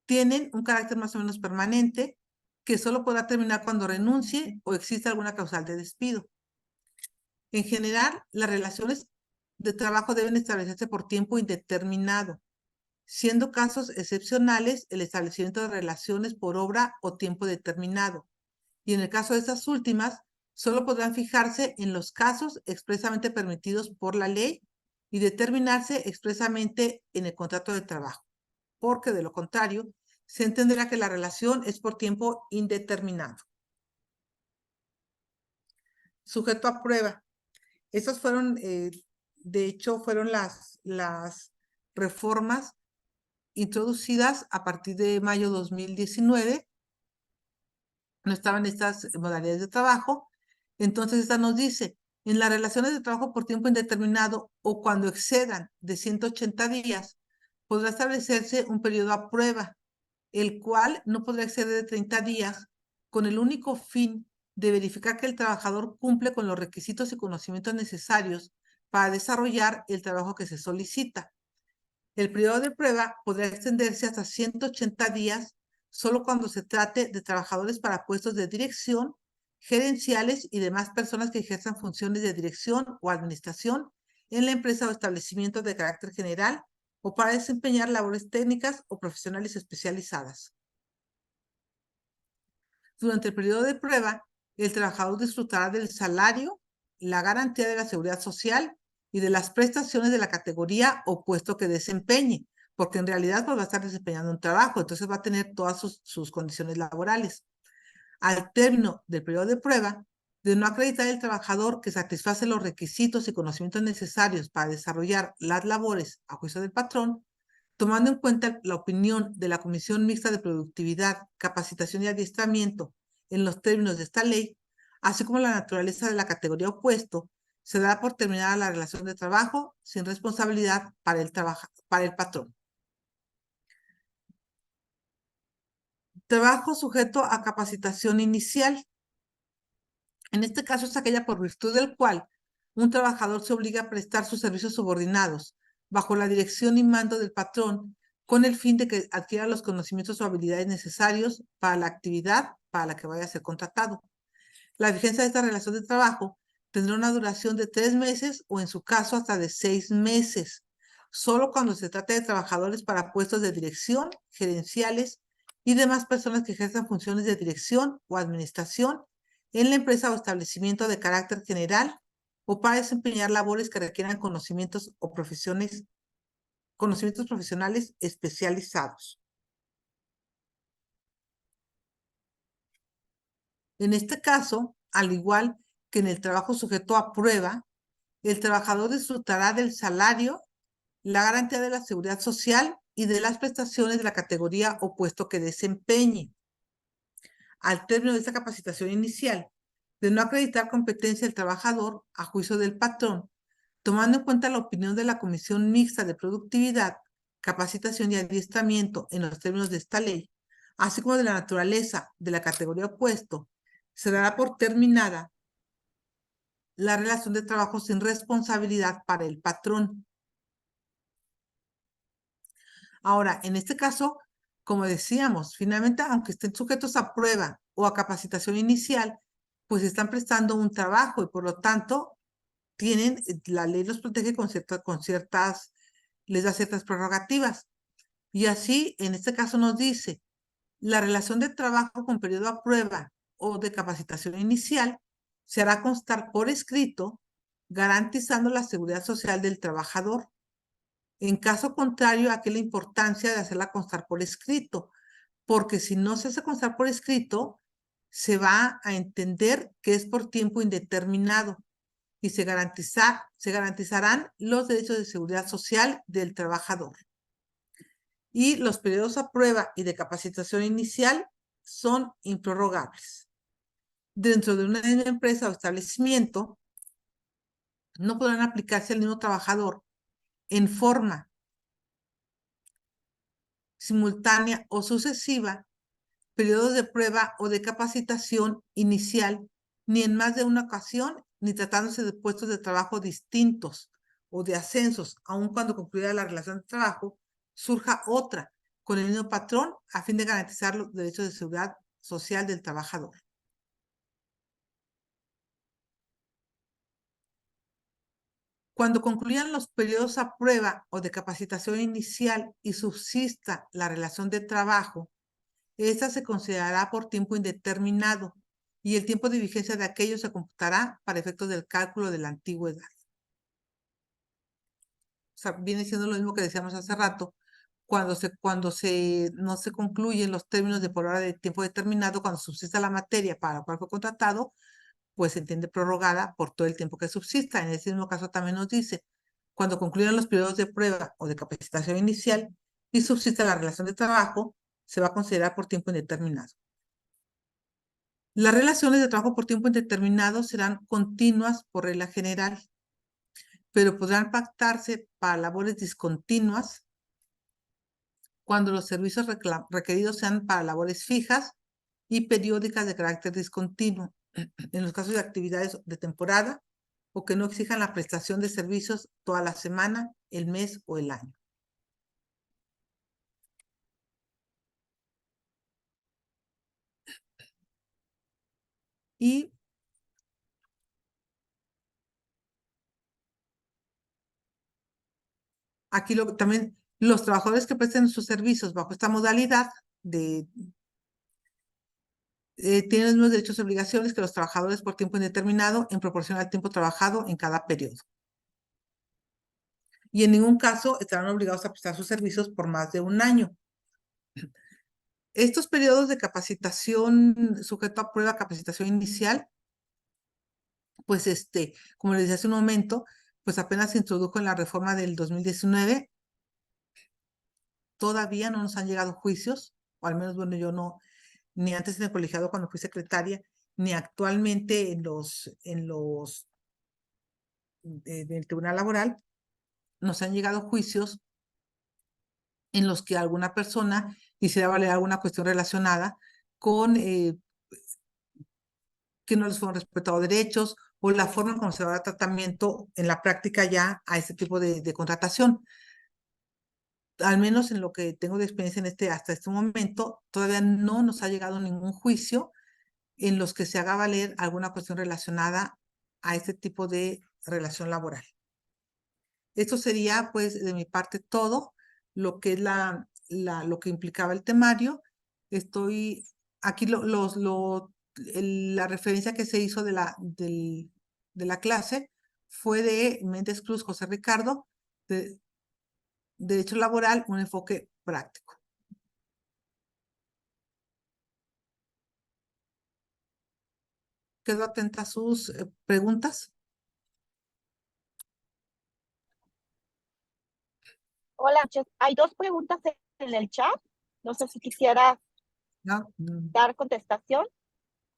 A: Tienen un carácter más o menos permanente, que solo podrá terminar cuando renuncie o exista alguna causal de despido. En general, las relaciones de trabajo deben establecerse por tiempo indeterminado, siendo casos excepcionales el establecimiento de relaciones por obra o tiempo determinado. Y en el caso de estas últimas, solo podrán fijarse en los casos expresamente permitidos por la ley y determinarse expresamente en el contrato de trabajo, porque de lo contrario, se entenderá que la relación es por tiempo indeterminado. Sujeto a prueba. Estas fueron, de hecho, fueron las reformas introducidas a partir de mayo 2019. No estaban estas modalidades de trabajo. Entonces, esta nos dice, en las relaciones de trabajo por tiempo indeterminado o cuando excedan de 180 días, podrá establecerse un periodo a prueba, el cual no podrá exceder de 30 días, con el único fin de verificar que el trabajador cumple con los requisitos y conocimientos necesarios para desarrollar el trabajo que se solicita. El periodo de prueba podrá extenderse hasta 180 días solo cuando se trate de trabajadores para puestos de dirección, gerenciales y demás personas que ejerzan funciones de dirección o administración en la empresa o establecimiento de carácter general o para desempeñar labores técnicas o profesionales especializadas. Durante el periodo de prueba, el trabajador disfrutará del salario, la garantía de la seguridad social y de las prestaciones de la categoría o puesto que desempeñe, porque en realidad pues, va a estar desempeñando un trabajo, entonces va a tener todas sus condiciones laborales. Al término del periodo de prueba, de no acreditar el trabajador que satisface los requisitos y conocimientos necesarios para desarrollar las labores a juicio del patrón, tomando en cuenta la opinión de la Comisión Mixta de Productividad, Capacitación y Adiestramiento en los términos de esta ley, así como la naturaleza de la categoría opuesto, se dará por terminada la relación de trabajo sin responsabilidad para el patrón. Trabajo sujeto a capacitación inicial. En este caso es aquella por virtud del cual un trabajador se obliga a prestar sus servicios subordinados bajo la dirección y mando del patrón con el fin de que adquiera los conocimientos o habilidades necesarios para la actividad para la que vaya a ser contratado. La vigencia de esta relación de trabajo tendrá una duración de 3 meses o en su caso hasta de 6 meses, solo cuando se trate de trabajadores para puestos de dirección, gerenciales y demás personas que ejerzan funciones de dirección o administración en la empresa o establecimiento de carácter general o para desempeñar labores que requieran conocimientos profesionales especializados. En este caso, al igual que en el trabajo sujeto a prueba, el trabajador disfrutará del salario, la garantía de la seguridad social y de las prestaciones de la categoría o puesto que desempeñe. Al término de esta capacitación inicial, de no acreditar competencia del trabajador a juicio del patrón, tomando en cuenta la opinión de la Comisión Mixta de Productividad, Capacitación y Adiestramiento en los términos de esta ley, así como de la naturaleza de la categoría opuesto, se dará por terminada la relación de trabajo sin responsabilidad para el patrón. Ahora, en este caso, como decíamos, finalmente, aunque estén sujetos a prueba o a capacitación inicial, pues están prestando un trabajo y por lo tanto la ley los protege les da ciertas prerrogativas. Y así, en este caso nos dice, la relación de trabajo con periodo a prueba o de capacitación inicial se hará constar por escrito, garantizando la seguridad social del trabajador. En caso contrario, aquí la importancia de hacerla constar por escrito, porque si no se hace constar por escrito, se va a entender que es por tiempo indeterminado y se garantizarán los derechos de seguridad social del trabajador. Y los periodos a prueba y de capacitación inicial son improrrogables. Dentro de una empresa o establecimiento, no podrán aplicarse al mismo trabajador en forma simultánea o sucesiva periodos de prueba o de capacitación inicial, ni en más de una ocasión, ni tratándose de puestos de trabajo distintos o de ascensos, aun cuando concluida la relación de trabajo, surja otra con el mismo patrón a fin de garantizar los derechos de seguridad social del trabajador. Cuando concluyan los periodos a prueba o de capacitación inicial y subsista la relación de trabajo, esta se considerará por tiempo indeterminado y el tiempo de vigencia de aquello se computará para efectos del cálculo de la antigüedad. O sea, viene siendo lo mismo que decíamos hace rato, cuando no se concluyen los términos de por hora de tiempo determinado, cuando subsista la materia para la cual fue contratado, pues se entiende prorrogada por todo el tiempo que subsista. En ese mismo caso también nos dice, cuando concluyan los periodos de prueba o de capacitación inicial y subsista la relación de trabajo, se va a considerar por tiempo indeterminado. Las relaciones de trabajo por tiempo indeterminado serán continuas por regla general, pero podrán pactarse para labores discontinuas cuando los servicios requeridos sean para labores fijas y periódicas de carácter discontinuo, en los casos de actividades de temporada o que no exijan la prestación de servicios toda la semana, el mes o el año. Y aquí también los trabajadores que presten sus servicios bajo esta modalidad tienen los mismos derechos y obligaciones que los trabajadores por tiempo indeterminado en proporción al tiempo trabajado en cada periodo. Y en ningún caso estarán obligados a prestar sus servicios por más de un año. Estos periodos de capacitación sujeto a prueba, capacitación inicial, pues como les decía hace un momento, pues apenas se introdujo en la reforma del 2019. Todavía no nos han llegado juicios, o al menos, bueno, yo no, ni antes en el colegiado cuando fui secretaria, ni actualmente del Tribunal Laboral, nos han llegado juicios en los que alguna persona quisiera valer alguna cuestión relacionada con que no les fueron respetados derechos o la forma como se va a dar tratamiento en la práctica ya a este tipo de contratación. Al menos en lo que tengo de experiencia hasta este momento, todavía no nos ha llegado ningún juicio en los que se haga valer alguna cuestión relacionada a este tipo de relación laboral. Esto sería, pues, de mi parte todo lo que es lo que implicaba el temario. Estoy aquí la referencia que se hizo de la clase fue de Méndez Cruz José Ricardo, de Derecho Laboral, un enfoque práctico. Quedo atenta a sus preguntas.
B: Hola, hay dos preguntas en el chat. No sé si quisiera
A: ¿No?
B: dar contestación.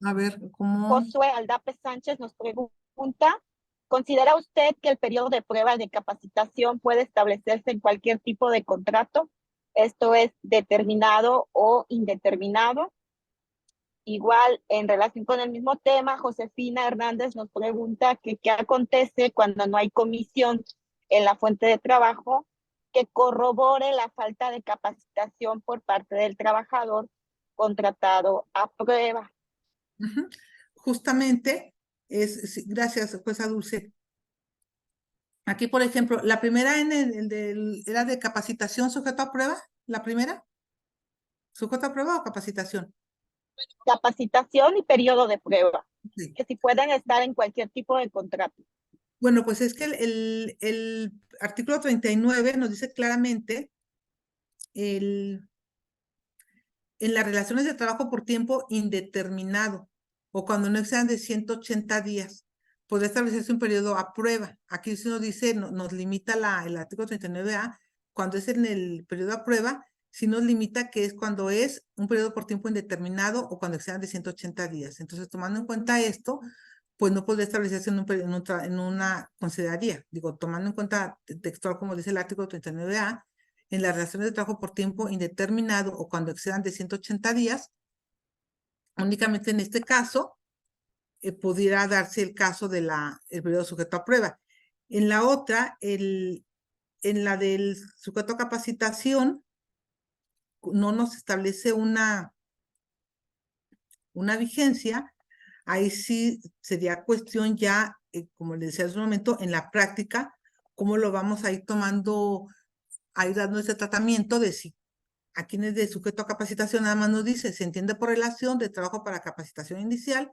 A: A ver, ¿cómo?
B: Josué Aldape Sánchez nos pregunta, ¿considera usted que el periodo de prueba de capacitación puede establecerse en cualquier tipo de contrato? Esto es determinado o indeterminado. Igual, en relación con el mismo tema, Josefina Hernández nos pregunta que qué acontece cuando no hay comisión en la fuente de trabajo que corrobore la falta de capacitación por parte del trabajador contratado a prueba.
A: Justamente, gracias, jueza Dulce. Aquí, por ejemplo, la primera era de capacitación sujeto a prueba, la primera. ¿Sujeto a prueba o capacitación?
B: Capacitación y periodo de prueba,
A: Sí.
B: que si pueden estar en cualquier tipo de contrato.
A: Bueno, pues es que el artículo 39 nos dice claramente en las relaciones de trabajo por tiempo indeterminado o cuando no excedan de 180 días, podrá establecerse un periodo a prueba. Aquí se nos dice, nos limita el artículo 39A, cuando es en el periodo a prueba, sí nos limita que es cuando es un periodo por tiempo indeterminado o cuando excedan de 180 días. Entonces, tomando en cuenta esto, pues no podría establecerse en una consideraría, digo, tomando en cuenta textual como dice el artículo 39A, en las relaciones de trabajo por tiempo indeterminado o cuando excedan de 180 días, únicamente en este caso pudiera darse el caso del periodo sujeto a prueba. En la otra, en la del sujeto a capacitación, no nos establece una vigencia. Ahí sí sería cuestión ya, como les decía hace un momento, en la práctica, cómo lo vamos a ir tomando, a ir dando ese tratamiento de si a quienes de sujeto a capacitación nada más nos dice, se entiende por relación de trabajo para capacitación inicial,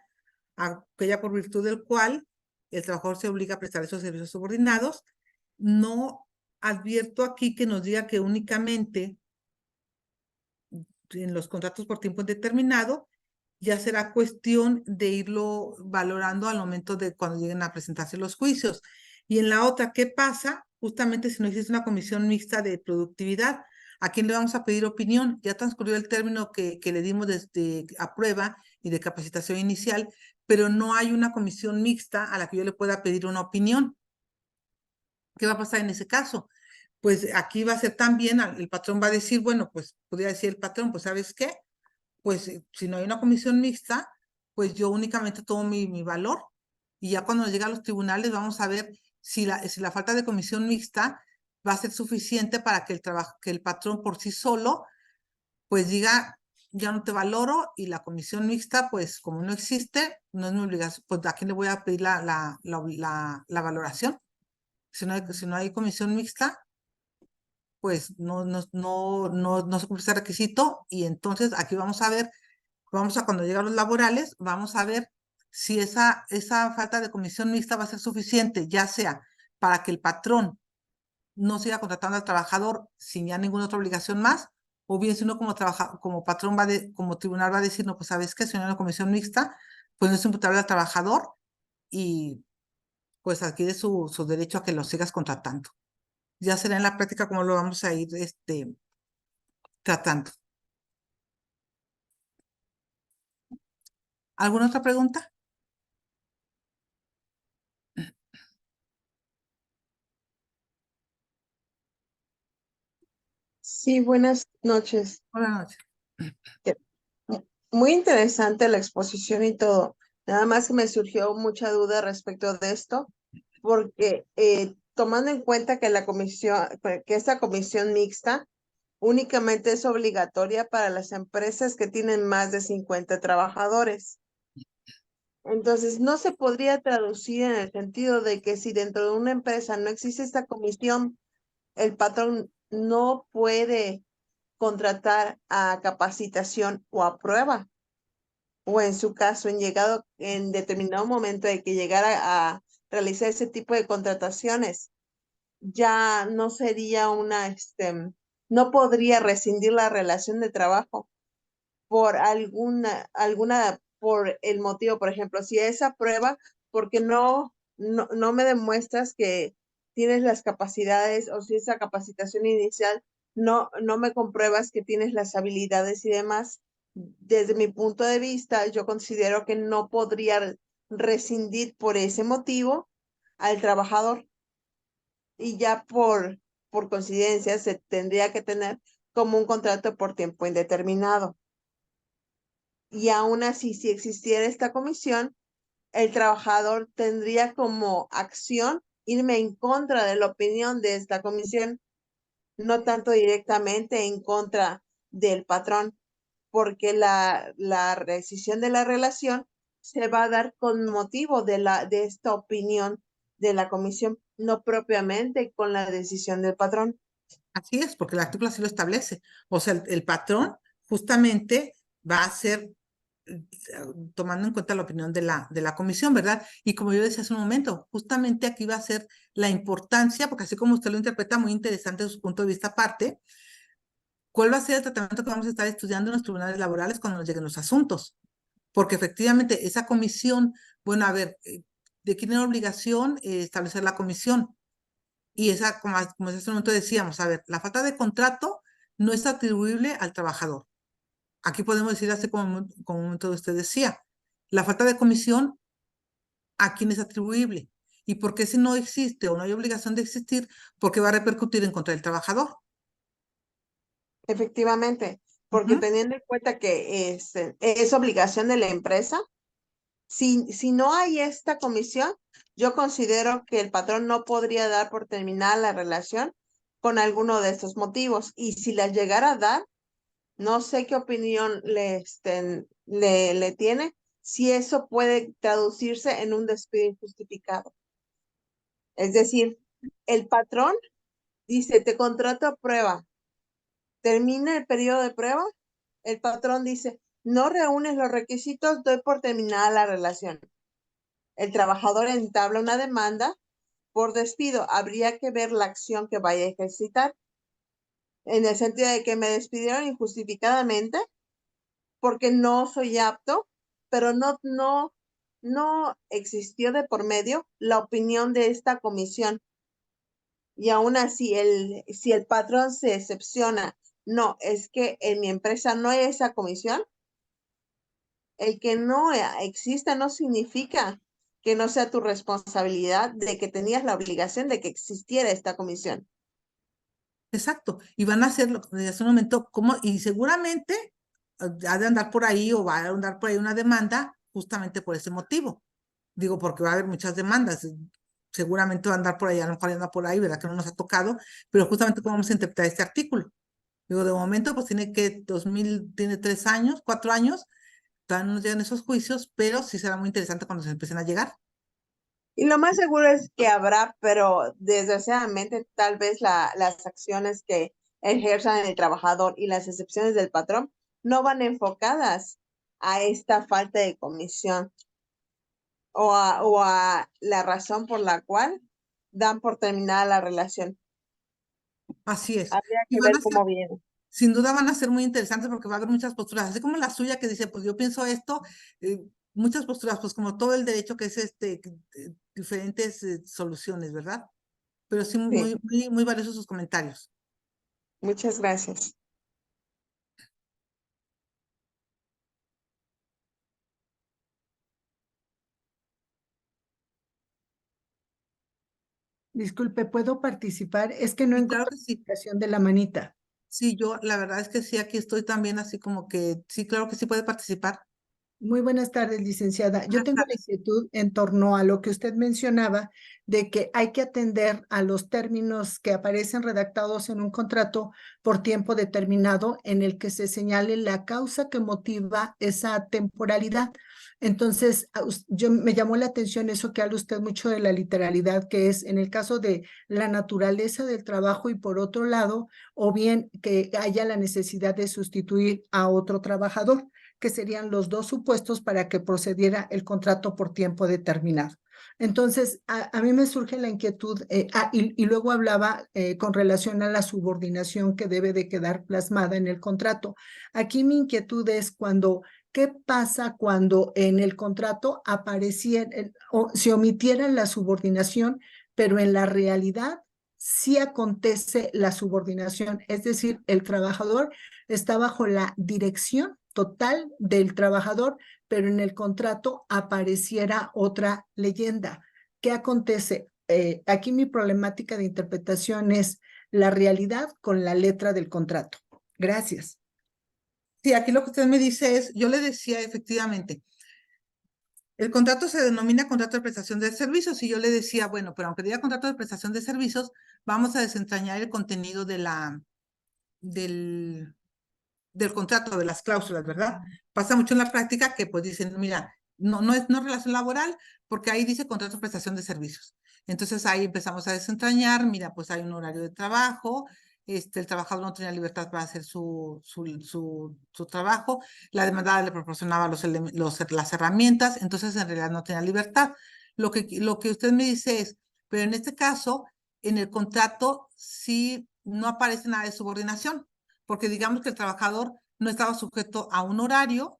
A: aquella por virtud del cual el trabajador se obliga a prestar esos servicios subordinados. No advierto aquí que nos diga que únicamente en los contratos por tiempo indeterminado ya será cuestión de irlo valorando al momento de cuando lleguen a presentarse los juicios. Y en la otra, ¿qué pasa? Justamente si no existe una comisión mixta de productividad, ¿a quién le vamos a pedir opinión? Ya transcurrió el término que le dimos desde a prueba y de capacitación inicial, pero no hay una comisión mixta a la que yo le pueda pedir una opinión. ¿Qué va a pasar en ese caso? Pues aquí va a ser también, el patrón va a decir, bueno, pues podría decir el patrón, pues ¿sabes qué? Pues si no hay una comisión mixta, pues yo únicamente tomo mi valor y ya cuando llegue a los tribunales vamos a ver si la falta de comisión mixta va a ser suficiente para que el patrón por sí solo pues diga, ya no te valoro, y la comisión mixta, pues como no existe, no es mi obligación, pues a quién le voy a pedir la valoración. Si no hay comisión mixta, pues no se cumple ese requisito, y entonces aquí vamos a ver, cuando lleguen los laborales, vamos a ver si esa falta de comisión mixta va a ser suficiente, ya sea para que el patrón no siga contratando al trabajador sin ya ninguna otra obligación más, o bien si uno como patrón como tribunal va a decir, no, pues sabes que si no hay una comisión mixta, pues no es imputable al trabajador y pues adquiere su derecho a que lo sigas contratando. Ya será en la práctica como lo vamos a ir tratando. ¿Alguna otra pregunta?
D: Sí, buenas noches.
A: Buenas noches.
D: Muy interesante la exposición y todo. Nada más que me surgió mucha duda respecto de esto, porque tomando en cuenta que que esta comisión mixta únicamente es obligatoria para las empresas que tienen más de 50 trabajadores. Entonces, no se podría traducir en el sentido de que si dentro de una empresa no existe esta comisión, el patrón no puede contratar a capacitación o a prueba, o en su caso, en determinado momento de que llegara a realizar ese tipo de contrataciones, ya no sería no podría rescindir la relación de trabajo por por el motivo, por ejemplo, si esa prueba, porque no me demuestras que tienes las capacidades, o si esa capacitación inicial no me compruebas que tienes las habilidades y demás. Desde mi punto de vista, yo considero que no podría rescindir por ese motivo al trabajador, y ya por coincidencia se tendría que tener como un contrato por tiempo indeterminado. Y aún así, si existiera esta comisión, el trabajador tendría como acción irme en contra de la opinión de esta comisión, no tanto directamente en contra del patrón, porque la rescisión de la relación se va a dar con motivo de esta opinión de la comisión, no propiamente con la decisión del patrón.
A: Así es, porque el artículo así lo establece. O sea, el patrón justamente va a ser tomando en cuenta la opinión de la comisión, ¿verdad? Y como yo decía hace un momento, justamente aquí va a ser la importancia, porque así como usted lo interpreta, muy interesante de su punto de vista aparte, ¿cuál va a ser el tratamiento que vamos a estar estudiando en los tribunales laborales cuando nos lleguen los asuntos? Porque efectivamente esa comisión, bueno, a ver, ¿de quién es la obligación establecer la comisión? Y esa, como en ese momento decíamos, a ver, la falta de contrato no es atribuible al trabajador. Aquí podemos decir, así como un momento usted decía, la falta de comisión, ¿a quién es atribuible? ¿Y por qué si no existe o no hay obligación de existir, por qué va a repercutir en contra del trabajador?
D: Efectivamente, porque
A: Ujú.
D: teniendo en cuenta que es obligación de la empresa, si no hay esta comisión, yo considero que el patrón no podría dar por terminada la relación con alguno de estos motivos. Y si la llegara a dar, no sé qué opinión le tiene, si eso puede traducirse en un despido injustificado. Es decir, el patrón dice, te contrato a prueba, termina el periodo de prueba, el patrón dice, no reúnes los requisitos, doy por terminada la relación. El trabajador entabla una demanda por despido. Habría que ver la acción que vaya a ejercitar, en el sentido de que me despidieron injustificadamente porque no soy apto, pero no existió de por medio la opinión de esta comisión. Y aún así, si el patrón se excepciona, no, es que en mi empresa no hay esa comisión, El que no exista no significa que no sea tu responsabilidad de que tenías la obligación de que existiera esta comisión.
A: Exacto. Y van a hacerlo desde hace un momento, como, y seguramente ha de andar por ahí o va a andar por ahí una demanda justamente por ese motivo. Digo, porque va a haber muchas demandas. Seguramente va a andar por ahí, a lo mejor anda por ahí, ¿verdad? Que no nos ha tocado, pero justamente cómo vamos a interpretar este artículo. Digo, de momento, pues tiene 3 años, 4 años, todavía no nos llegan esos juicios, pero sí será muy interesante cuando se empiecen a llegar.
D: Y lo más seguro es que habrá, pero desgraciadamente tal vez las acciones que ejerzan el trabajador y las excepciones del patrón no van enfocadas a esta falta de comisión o a la razón por la cual dan por terminada la relación.
A: Así es.
D: Habría
A: Y
D: que
A: van
D: ver
A: a ser,
D: cómo viene.
A: sin duda van a ser muy interesantes porque va a haber muchas posturas, así como la suya que dice, pues yo pienso esto, muchas posturas, pues como todo el derecho que es diferentes soluciones, ¿verdad? Pero sí,
D: Sí,
A: muy, muy, muy valiosos sus comentarios.
D: muchas gracias.
E: Disculpe, ¿puedo participar? Es que no
A: Y claro
E: encuentro
A: que
E: la
A: sí.
E: explicación de la manita.
A: Sí, yo la verdad es que sí, aquí estoy también así como que, sí, claro que sí puede participar.
E: Muy buenas tardes, licenciada. Yo
A: Buenas
E: tengo la
A: tardes.
E: inquietud en torno a lo que usted mencionaba de que hay que atender a los términos que aparecen redactados en un contrato por tiempo determinado en el que se señale la causa que motiva esa temporalidad. Entonces, yo me llamó la atención eso que habla usted mucho de la literalidad, que es en el caso de la naturaleza del trabajo y por otro lado, o bien que haya la necesidad de sustituir a otro trabajador, que serían los dos supuestos para que procediera el contrato por tiempo determinado. Entonces, a mí me surge la inquietud, y luego hablaba con relación a la subordinación que debe de quedar plasmada en el contrato. Aquí mi inquietud es ¿qué pasa cuando en el contrato apareciera o se omitiera la subordinación, pero en la realidad sí acontece la subordinación? Es decir, el trabajador está bajo la dirección total del trabajador, pero en el contrato apareciera otra leyenda. ¿Qué acontece? Aquí mi problemática de interpretación es la realidad con la letra del contrato. Gracias.
A: Sí, aquí lo que usted me dice es, yo le decía efectivamente, el contrato se denomina contrato de prestación de servicios y yo le decía, bueno, pero aunque diga contrato de prestación de servicios, vamos a desentrañar el contenido del, del contrato, de las cláusulas, ¿verdad? Pasa mucho en la práctica que pues dicen, mira, no es relación laboral porque ahí dice contrato de prestación de servicios. Entonces ahí empezamos a desentrañar, mira, pues hay un horario de trabajo, el trabajador no tenía libertad para hacer su trabajo, la demandada le proporcionaba las herramientas, entonces en realidad no tenía libertad. Lo que usted me dice es, pero en este caso, en el contrato sí no aparece nada de subordinación, porque digamos que el trabajador no estaba sujeto a un horario,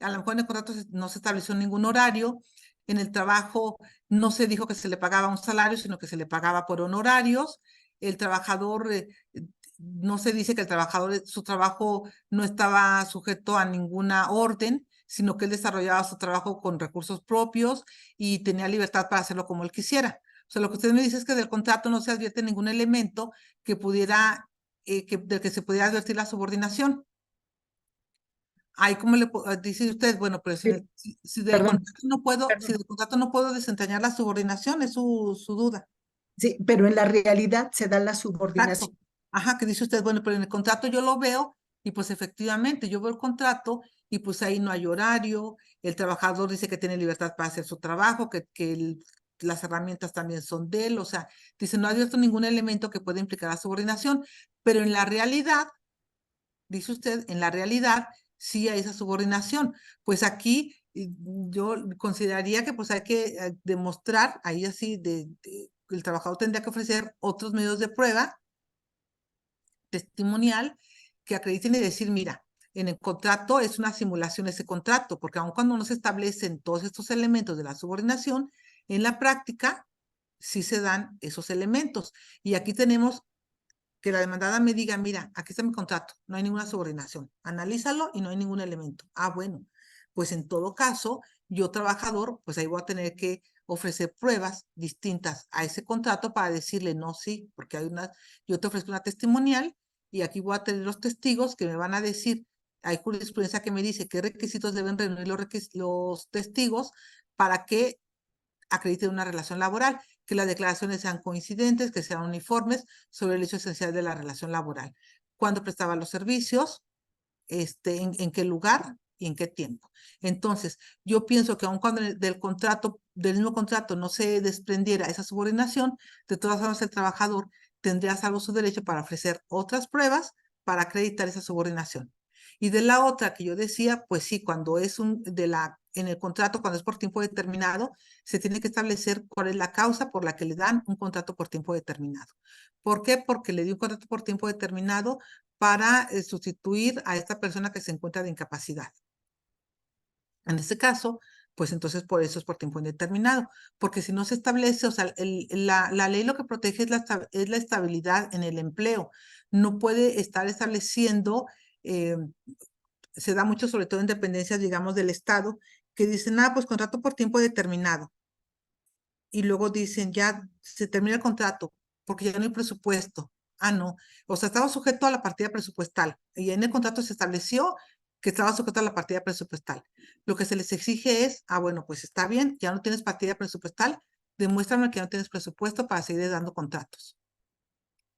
A: a lo mejor en el contrato no se estableció ningún horario, en el trabajo no se dijo que se le pagaba un salario, sino que se le pagaba por honorarios, el trabajador, no se dice que el trabajador, su trabajo no estaba sujeto a ninguna orden, sino que él desarrollaba su trabajo con recursos propios y tenía libertad para hacerlo como él quisiera. O sea, lo que usted me dice es que del contrato no se advierte ningún elemento que pudiera, del que se pudiera advertir la subordinación. Ahí, ¿cómo dice usted? Bueno, pero
E: Sí,
A: si del
E: perdón,
A: contrato no puedo, si
E: perdón.
A: del contrato no puedo desentrañar la subordinación, es su duda.
E: Sí, pero en la realidad se da la
A: Exacto.
E: subordinación.
A: Ajá, que dice usted, bueno, pero en el contrato yo lo veo y pues efectivamente yo veo el contrato y pues ahí no hay horario, el trabajador dice que tiene libertad para hacer su trabajo, que las herramientas también son de él, o sea, dice, no ha abierto ningún elemento que pueda implicar la subordinación, pero en la realidad, dice usted, en la realidad sí hay esa subordinación. Pues aquí yo consideraría que pues hay que demostrar, ahí así, el trabajador tendría que ofrecer otros medios de prueba testimonial que acrediten y decir, mira, en el contrato es una simulación ese contrato, porque aun cuando no se establecen todos estos elementos de la subordinación, en la práctica sí se dan esos elementos. Y aquí tenemos que la demandada me diga, mira, aquí está mi contrato, no hay ninguna subordinación, analízalo y no hay ningún elemento. Ah, bueno, pues en todo caso, yo trabajador, pues ahí voy a tener que ofrecer pruebas distintas a ese contrato para decirle no, sí, porque yo te ofrezco una testimonial y aquí voy a tener los testigos que me van a decir, hay jurisprudencia que me dice qué requisitos deben reunir los testigos para que acrediten una relación laboral, que las declaraciones sean coincidentes, que sean uniformes sobre el hecho esencial de la relación laboral. Cuándo prestaba los servicios, en qué lugar y en qué tiempo. Entonces, yo pienso que aun cuando del mismo contrato no se desprendiera esa subordinación, de todas formas el trabajador tendría salvo su derecho para ofrecer otras pruebas para acreditar esa subordinación. Y de la otra que yo decía, pues sí, cuando es en el contrato, cuando es por tiempo determinado, se tiene que establecer cuál es la causa por la que le dan un contrato por tiempo determinado. ¿Por qué? Porque le dio un contrato por tiempo determinado para sustituir a esta persona que se encuentra de incapacidad. En este caso, pues entonces por eso es por tiempo indeterminado, porque si no se establece, o sea, la ley lo que protege es la estabilidad en el empleo. No puede estar estableciendo, se da mucho sobre todo en dependencias, digamos, del Estado, que dicen, pues contrato por tiempo determinado. Y luego dicen, ya se termina el contrato, porque ya no hay presupuesto. No. O sea, estaba sujeto a la partida presupuestal. Y en el contrato se estableció que estaba sujeto a la partida presupuestal. Lo que se les exige es, bueno, pues está bien, ya no tienes partida presupuestal, demuéstrame que no tienes presupuesto para seguir dando contratos.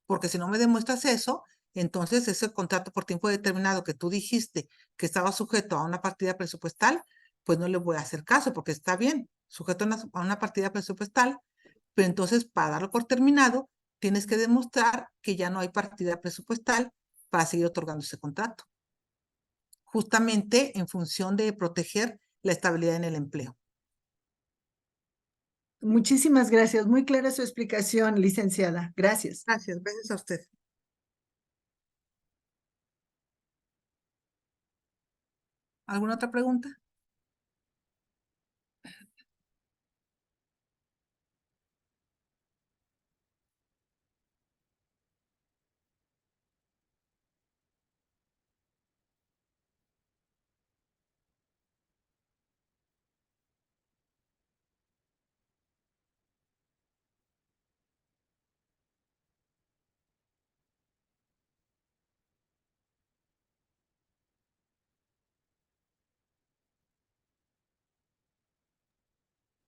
A: Porque si no me demuestras eso, entonces ese contrato por tiempo determinado que tú dijiste que estaba sujeto a una partida presupuestal, pues no le voy a hacer caso, porque está bien, sujeto a una partida presupuestal, pero entonces para darlo por terminado, tienes que demostrar que ya no hay partida presupuestal para seguir otorgando ese contrato. Justamente en función de proteger la estabilidad en el empleo.
E: Muchísimas gracias. Muy clara su explicación, licenciada. Gracias.
A: Gracias a usted. ¿Alguna otra pregunta?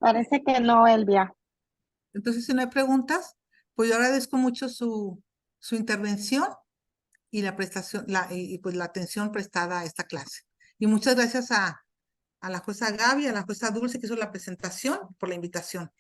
B: Parece que no, Elvia.
A: Entonces, si no hay preguntas, pues yo agradezco mucho su intervención y la prestación, pues la atención prestada a esta clase. Y muchas gracias a la jueza Gaby, a la jueza Dulce que hizo la presentación, por la invitación.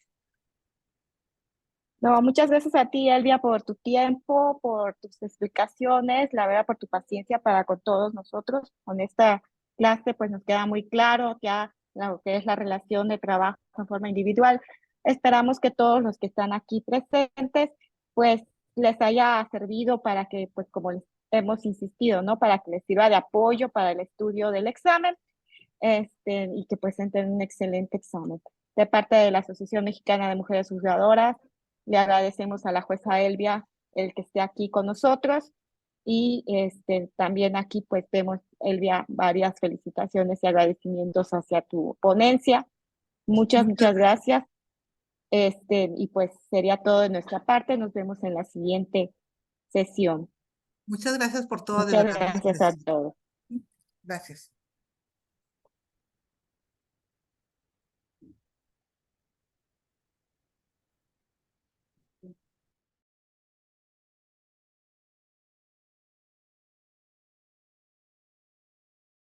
B: No, muchas gracias a ti, Elvia, por tu tiempo, por tus explicaciones, la verdad, por tu paciencia para con todos nosotros. Con esta clase, pues nos queda muy claro ya lo que es la relación de trabajo en forma individual. Esperamos que todos los que están aquí presentes, pues les haya servido para que, pues como les hemos insistido, ¿no? Para que les sirva de apoyo para el estudio del examen, y que pues entren un excelente examen. De parte de la Asociación Mexicana de Mujeres Juzgadoras, le agradecemos a la jueza Elvia el que esté aquí con nosotros y también aquí pues vemos, Elvia, varias felicitaciones y agradecimientos hacia tu ponencia. Muchas gracias. Y pues sería todo de nuestra parte. Nos vemos en la siguiente sesión.
A: Muchas gracias por todo, de
B: Muchas
A: verdad.
B: gracias a todos.
A: Gracias.